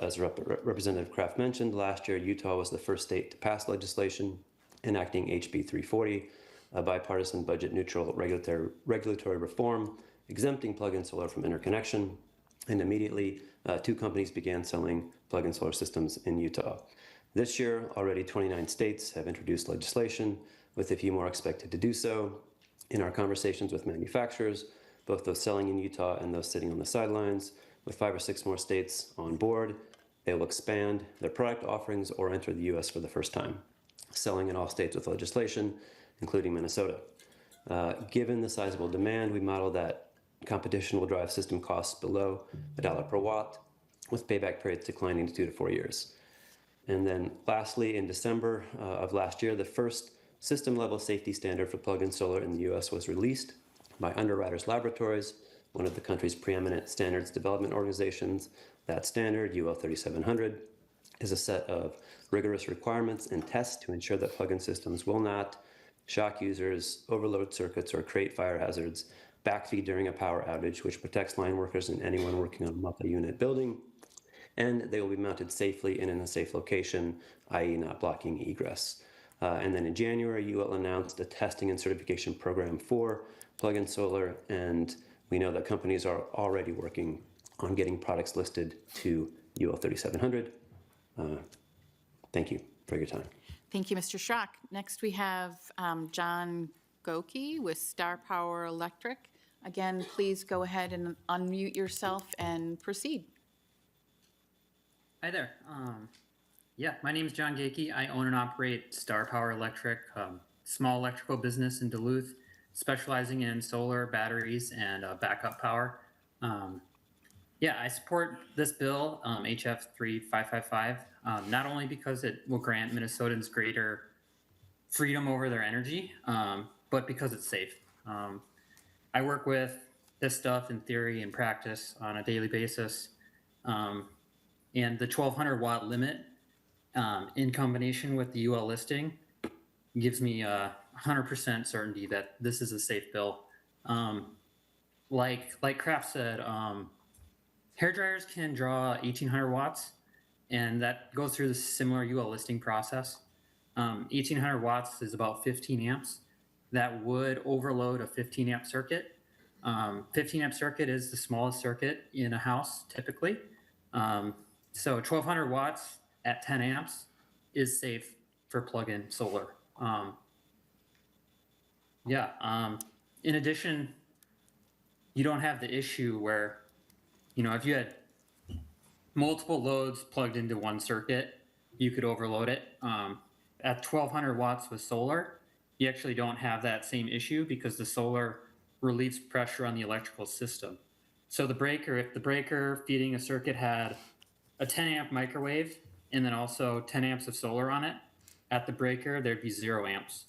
As Representative Kraft mentioned, last year Utah was the first state to pass legislation enacting HB 340, a bipartisan budget-neutral regulatory reform exempting plug-in solar from interconnection, and immediately 2 companies began selling plug-in solar systems in Utah. This year, already 29 states have introduced legislation, with a few more expected to do so. In our conversations with manufacturers, both those selling in Utah and those sitting on the sidelines, with 5 or 6 more states on board, they will expand their product offerings or enter the U.S. for the first time, selling in all states with legislation, including Minnesota. Given the sizable demand, we model that competition will drive system costs below $1 per watt, with payback periods declining to 2 to 4 years. And then lastly, in December of last year, the first system-level safety standard for plug-in solar in the U.S. was released by Underwriters Laboratories, one of the country's preeminent standards development organizations. That standard, UL 3700, is a set of rigorous requirements and tests to ensure that plug-in systems will not shock users, overload circuits, or create fire hazards, backfeed during a power outage, which protects line workers and anyone working on a multi-unit building, and they will be mounted safely and in a safe location, i.e. not blocking egress. And then in January, UL announced a testing and certification program for plug-in solar, and we know that companies are already working on getting products listed to UL 3700. Thank you for your time. Thank you, Mr. Schrock. Next, we have John Goki with Star Power Electric. Again, please go ahead and unmute yourself and proceed. Hi there. Yeah, my name is John Gakey. I own and operate Star Power Electric, small electrical business in Duluth, specializing in solar, batteries, and backup power. Yeah, I support this bill, HF 3555, not only because it will grant Minnesotans greater freedom over their energy, but because it's safe. I work with this stuff in theory and practice on a daily basis. And the 1200 watt limit in combination with the UL listing gives me 100% certainty that this is a safe bill. Like Kraft said, hair dryers can draw 1800 watts, and that goes through the similar UL listing process. 1800 watts is about 15 amps. That would overload a 15 amp circuit. 15 amp circuit is the smallest circuit in a house typically. So 1200 watts at 10 amps is safe for plug-in solar. In addition, you don't have the issue where, if you had multiple loads plugged into one circuit, you could overload it. At 1200 watts with solar, you actually don't have that same issue because the solar relieves pressure on the electrical system. So the breaker, if the breaker feeding a circuit had a 10 amp microwave and then also 10 amps of solar on it, at the breaker, there'd be 0 amps.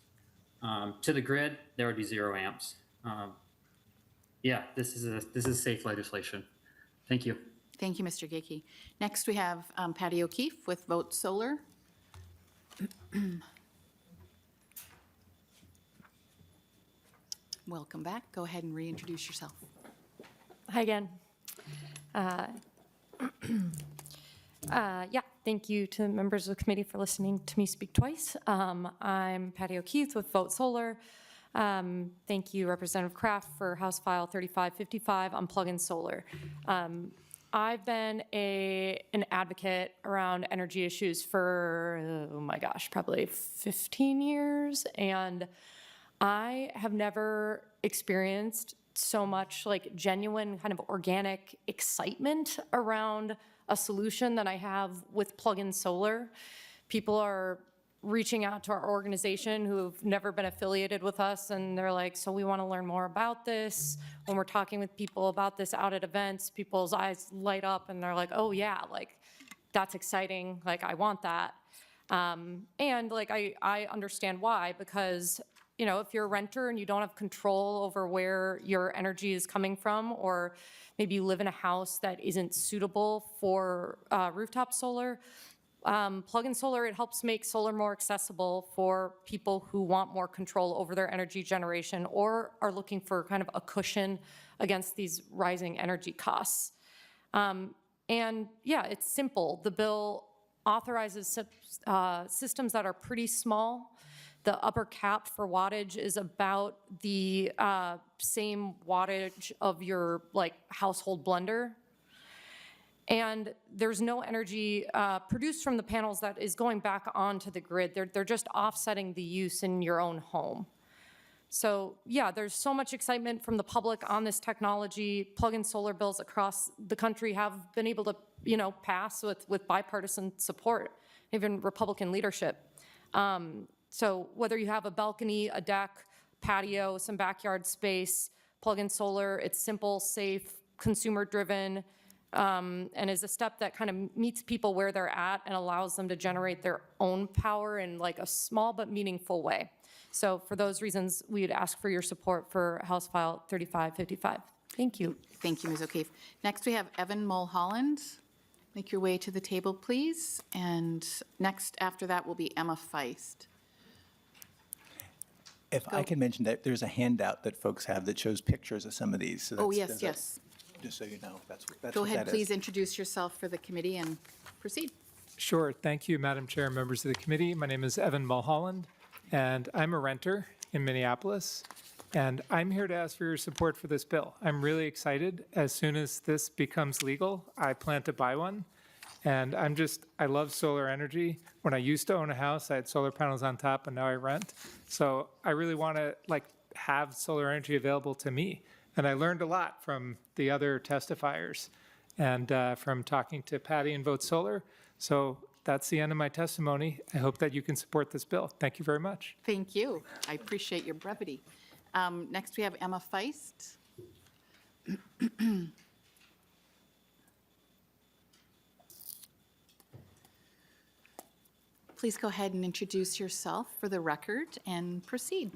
To the grid, there would be 0 amps. This is safe legislation. Thank you. Thank you, Mr. Gakey. Next, we have Patty O'Keefe with Vote Solar. Welcome back. Go ahead and reintroduce yourself. Hi again. Thank you to members of the committee for listening to me speak twice. I'm Patty O'Keefe with Vote Solar. Thank you, Representative Kraft, for House File 3555 on plug-in solar. I've been an advocate around energy issues for, probably 15 years, and I have never experienced so much genuine kind of organic excitement around a solution that I have with plug-in solar. People are reaching out to our organization who've never been affiliated with us, and they're like, so we want to learn more about this. When we're talking with people about this out at events, people's eyes light up and they're like, oh yeah, that's exciting, I want that. And I understand why, because if you're a renter and you don't have control over where your energy is coming from, or maybe you live in a house that isn't suitable for rooftop solar, plug-in solar, it helps make solar more accessible for people who want more control over their energy generation or are looking for kind of a cushion against these rising energy costs. And yeah, it's simple. The bill authorizes systems that are pretty small. The upper cap for wattage is about the same wattage of your household blender. And there's no energy produced from the panels that is going back onto the grid. They're just offsetting the use in your own home. So yeah, there's so much excitement from the public on this technology. Plug-in solar bills across the country have been able to, pass with bipartisan support, even Republican leadership. So whether you have a balcony, a deck, patio, some backyard space, plug-in solar, it's simple, safe, consumer-driven, and is a step that kind of meets people where they're at and allows them to generate their own power in a small but meaningful way. So for those reasons, we'd ask for your support for House File 3555. Thank you. Thank you, Ms. O'Keefe. Next, we have Evan Mulholland. Make your way to the table, please. And next after that will be Emma Feist. If I can mention that there's a handout that folks have that shows pictures of some of these. So Oh, that's- yes. Just so you know, that's Go what ahead, that is. please introduce yourself for the committee and proceed. Sure. Thank you, Madam Chair and members of the committee. My name is Evan Mulholland, and I'm a renter in Minneapolis, and I'm here to ask for your support for this bill. I'm really excited. As soon as this becomes legal, I plan to buy one. And I love solar energy. When I used to own a house, I had solar panels on top, and now I rent. So I really want to have solar energy available to me. And I learned a lot from the other testifiers and from talking to Patty and Vote Solar. So that's the end of my testimony. I hope that you can support this bill. Thank you very much. Thank you. I appreciate your brevity. Next, we have Emma Feist. Please go ahead and introduce yourself for the record and proceed.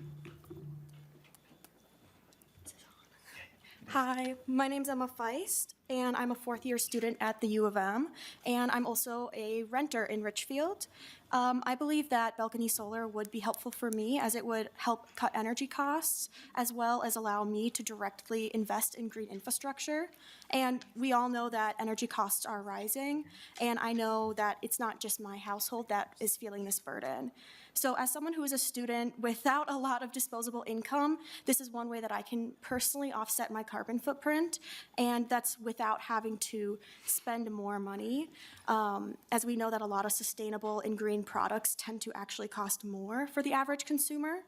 Hi, my name's Emma Feist, and I'm a fourth-year student at the U of M, and I'm also a renter in Richfield. I believe that balcony solar would be helpful for me as it would help cut energy costs, as well as allow me to directly invest in green infrastructure. And we all know that energy costs are rising, and I know that it's not just my household that is feeling this burden. So as someone who is a student without a lot of disposable income, this is one way that I can personally offset my carbon footprint, and that's without having to spend more money. As we know that a lot of sustainable and green products tend to actually cost more for the average consumer.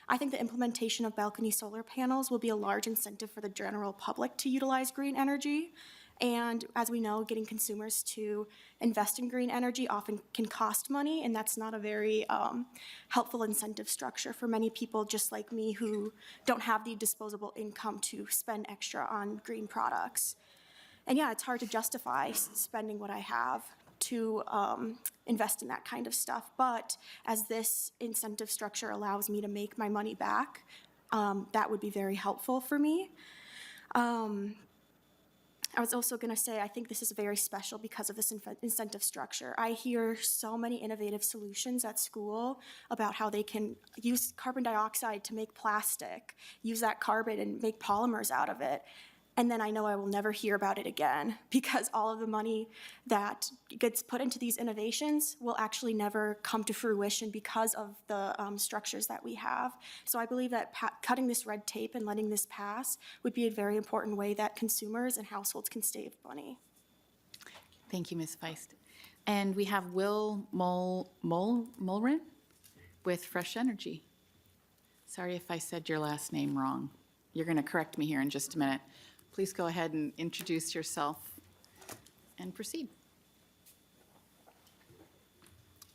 I think the implementation of balcony solar panels will be a large incentive for the general public to utilize green energy. And as we know, getting consumers to invest in green energy often can cost money, and that's not a very helpful incentive structure for many people just like me who don't have the disposable income to spend extra on green products. And yeah, it's hard to justify spending what I have to invest in that kind of stuff, but as this incentive structure allows me to make my money back, that would be very helpful for me. I was also going to say, I think this is very special because of this incentive structure. I hear so many innovative solutions at school about how they can use carbon dioxide to make plastic, use that carbon and make polymers out of it. And then I know I will never hear about it again because all of the money that gets put into these innovations will actually never come to fruition because of the structures that we have. So I believe that cutting this red tape and letting this pass would be a very important way that consumers and households can save money. Thank you, Ms. Feist. And we have Will Mulrin with Fresh Energy. Sorry if I said your last name wrong. You're going to correct me here in just a minute. Please go ahead and introduce yourself and proceed.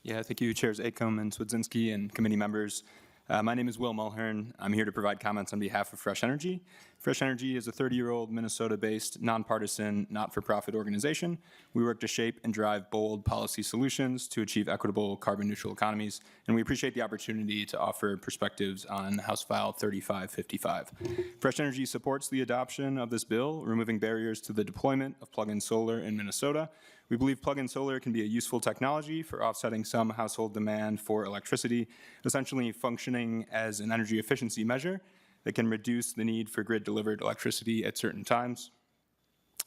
Yeah, thank you, Chairs Acom and Swedzinski and committee members. My name is Will Mulhern. I'm here to provide comments on behalf of Fresh Energy. Fresh Energy is a 30-year-old Minnesota-based, nonpartisan, not-for-profit organization. We work to shape and drive bold policy solutions to achieve equitable carbon-neutral economies, and we appreciate the opportunity to offer perspectives on House File 3555. Fresh Energy supports the adoption of this bill, removing barriers to the deployment of plug-in solar in Minnesota. We believe plug-in solar can be a useful technology for offsetting some household demand for electricity, essentially functioning as an energy efficiency measure that can reduce the need for grid-delivered electricity at certain times.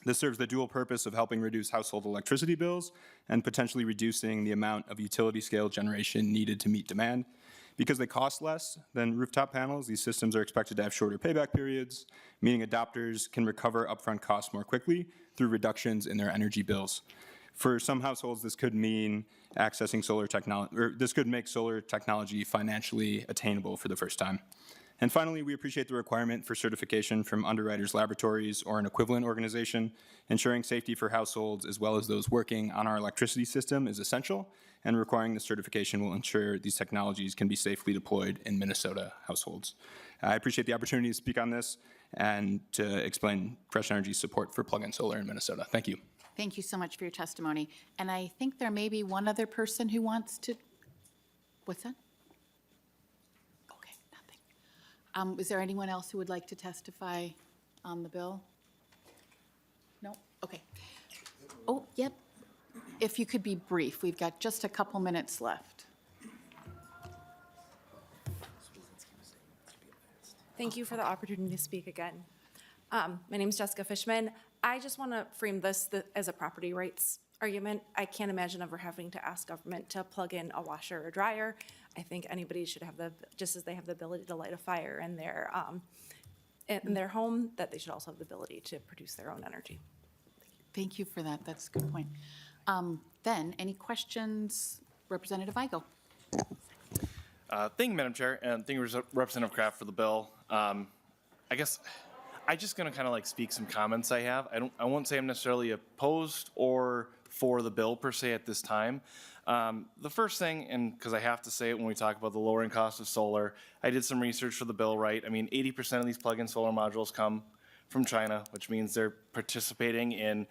This serves the dual purpose of helping reduce household electricity bills and potentially reducing the amount of utility-scale generation needed to meet demand. Because they cost less than rooftop panels, these systems are expected to have shorter payback periods, meaning adopters can recover upfront costs more quickly through reductions in their energy bills. For some households, this could mean accessing solar technology, or this could make solar technology financially attainable for the first time. And finally, we appreciate the requirement for certification from Underwriters Laboratories or an equivalent organization. Ensuring safety for households as well as those working on our electricity system is essential, and requiring the certification will ensure these technologies can be safely deployed in Minnesota households. I appreciate the opportunity to speak on this and to explain Fresh Energy's support for plug-in solar in Minnesota. Thank you. Thank you so much for your testimony. And I think there may be one other person who wants to, what's that? Okay, nothing. Is there anyone else who would like to testify on the bill? No? Okay. Oh, yep. If you could be brief, we've got just a couple minutes left. Thank you for the opportunity to speak again. My name is Jessica Fishman. I just want to frame this as a property rights argument. I can't imagine ever having to ask government to plug in a washer or dryer. I think anybody should have just as they have the ability to light a fire in their home, that they should also have the ability to produce their own energy. Thank you for that. That's a good point. Then, any questions? Representative Igo. Thank you, Madam Chair, and thank you, Representative Kraft, for the bill. I guess I'm just going to kind of like speak some comments I have. I won't say I'm necessarily opposed or for the bill per se at this time. The first thing, and because I have to say it when we talk about the lowering cost of solar, I did some research for the bill, right? I mean, 80% of these plug-in solar modules come from China, which means they're participating in,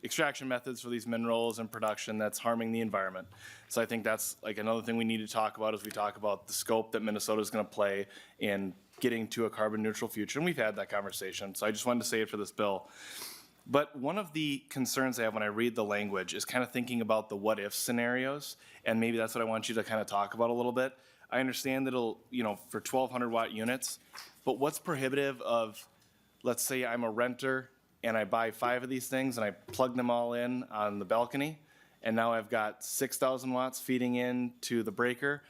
extraction methods for these minerals and production that's harming the environment. So I think that's like another thing we need to talk about as we talk about the scope that Minnesota is going to play in getting to a carbon neutral future. And we've had that conversation. So I just wanted to say it for this bill. But one of the concerns I have when I read the language is kind of thinking about the what if scenarios. And maybe that's what I want you to kind of talk about a little bit. I understand that it'll, for 1,200 watt units, but what's prohibitive of, let's say I'm a renter and I buy 5 of these things and I plug them all in on the balcony, and now I've got 6,000 watts feeding into the breaker,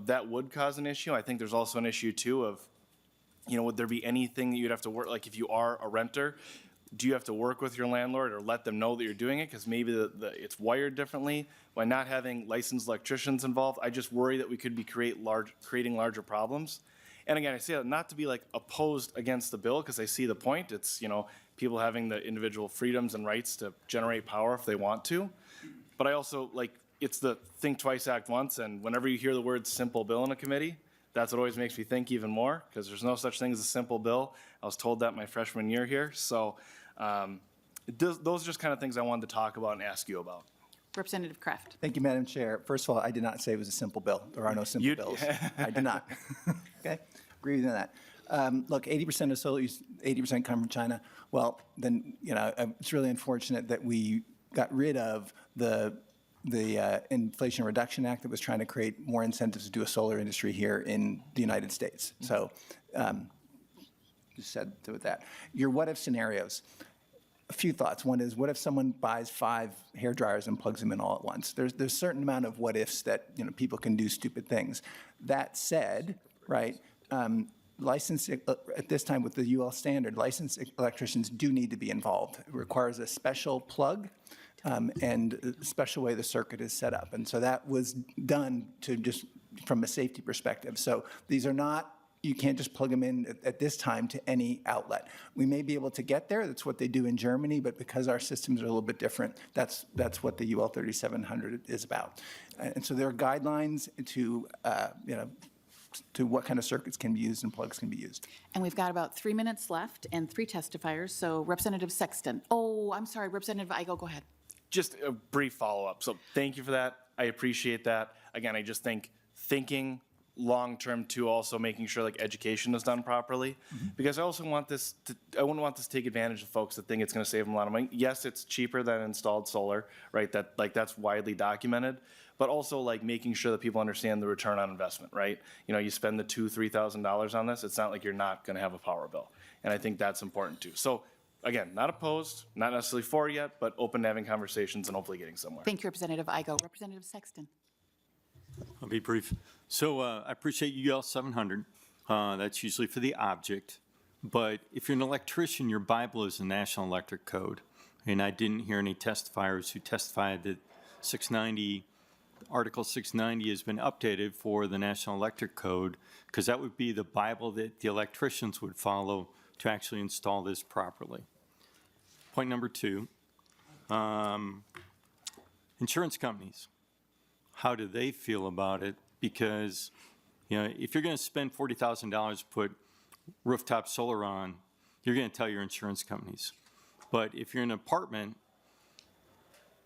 that would cause an issue. I think there's also an issue too of, would there be anything that you'd have to work, like if you are a renter, do you have to work with your landlord or let them know that you're doing it? Because maybe it's wired differently. By not having licensed electricians involved, I just worry that we could be creating larger problems. And again, I say that not to be like opposed against the bill, because I see the point. It's, people having the individual freedoms and rights to generate power if they want to. But I also, it's the think twice, act once, and whenever you hear the word simple bill in a committee, that's what always makes me think even more, because there's no such thing as a simple bill. I was told that my freshman year here. So those are just kind of things I wanted to talk about and ask you about. Representative Kraft. Thank you, Madam Chair. First of all, I did not say it was a simple bill. There are no simple bills. I did not. Okay, agree with you on that. Look, 80% of solar use, 80% come from China. Well, then, it's really unfortunate that we got rid of the Inflation Reduction Act that was trying to create more incentives to do a solar industry here in the United States. So, just said to that. Your what if scenarios. A few thoughts. One is, what if someone buys 5 hair dryers and plugs them in all at once? There's a certain amount of what ifs that people can do stupid things. That said, right, licensed at this time with the UL standard, licensed electricians do need to be involved. It requires a special plug and a special way the circuit is set up. And so that was done to just from a safety perspective. So these are not, you can't just plug them in at this time to any outlet. We may be able to get there. That's what they do in Germany, but because our systems are a little bit different, that's what the UL 3700 is about. And so there are guidelines to what kind of circuits can be used and plugs can be used. And we've got about 3 minutes left and 3 testifiers. So Representative Sexton. Oh, I'm sorry, Representative Igo, go ahead. Just a brief follow-up. So thank you for that. I appreciate that. Again, I just think thinking long-term too, also making sure like education is done properly. Because I also want this to, I wouldn't want this to take advantage of folks that think it's gonna save them a lot of money. Yes, it's cheaper than installed solar, right? That's widely documented. But also like making sure that people understand the return on investment, right? You know, you spend the $2,000-$3,000 on this, it's not like you're not gonna have a power bill. And I think that's important too. So again, not opposed, not necessarily for yet, but open to having conversations and hopefully getting somewhere. Thank you, Representative Igo. Representative Sexton. I'll be brief. So I appreciate UL 700. That's usually for the object. But if you're an electrician, your Bible is the National Electric Code. And I didn't hear any testifiers who testified that 690, Article 690 has been updated for the National Electric Code, because that would be the Bible that the electricians would follow to actually install this properly. Point number 2, insurance companies. How do they feel about it? Because, you know, if you're going to spend $40,000 to put rooftop solar on, you're going to tell your insurance companies. But if you're in an apartment,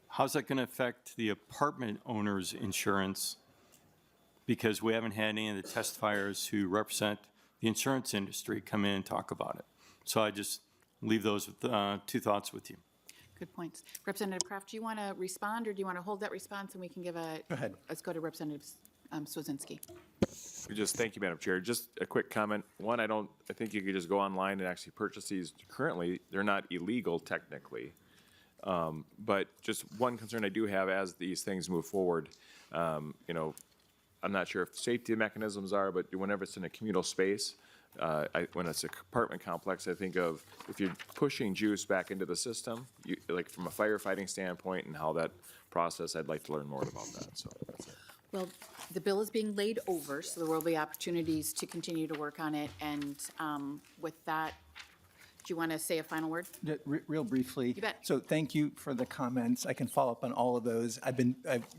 how's that going to affect the apartment owner's insurance? Because we haven't had any of the testifiers who represent the insurance industry come in and talk about it. So I just leave those with, 2 thoughts with you. Good points. Representative Kraft, do you want to respond, or do you want to hold that response and we can give a? Go ahead. Let's go to Representative Swazinski. Just thank you, Madam Chair. Just a quick comment. One, I think you could just go online and actually purchase these. Currently, they're not illegal technically. But just one concern I do have as these things move forward, you know, I'm not sure if safety mechanisms are, but whenever it's in a communal space, when it's an apartment complex, I think of if you're pushing juice back into the system, like from a firefighting standpoint and how that process, I'd like to learn more about that. So that's it. Well, the bill is being laid over, so there will be opportunities to continue to work on it. And with that, do you want to say a final word? Real briefly. You bet. So thank you for the comments. I can follow up on all of those. I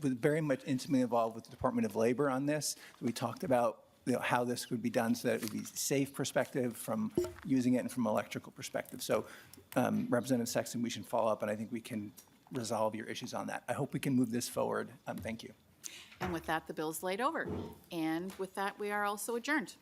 was very much intimately involved with the Department of Labor on this. We talked about how this would be done so that it would be safe perspective from using it and from electrical perspective. So Representative Sexton, we should follow up, and I think we can resolve your issues on that. I hope we can move this forward. Thank you. And with that, the bill's laid over. And with that, we are also adjourned.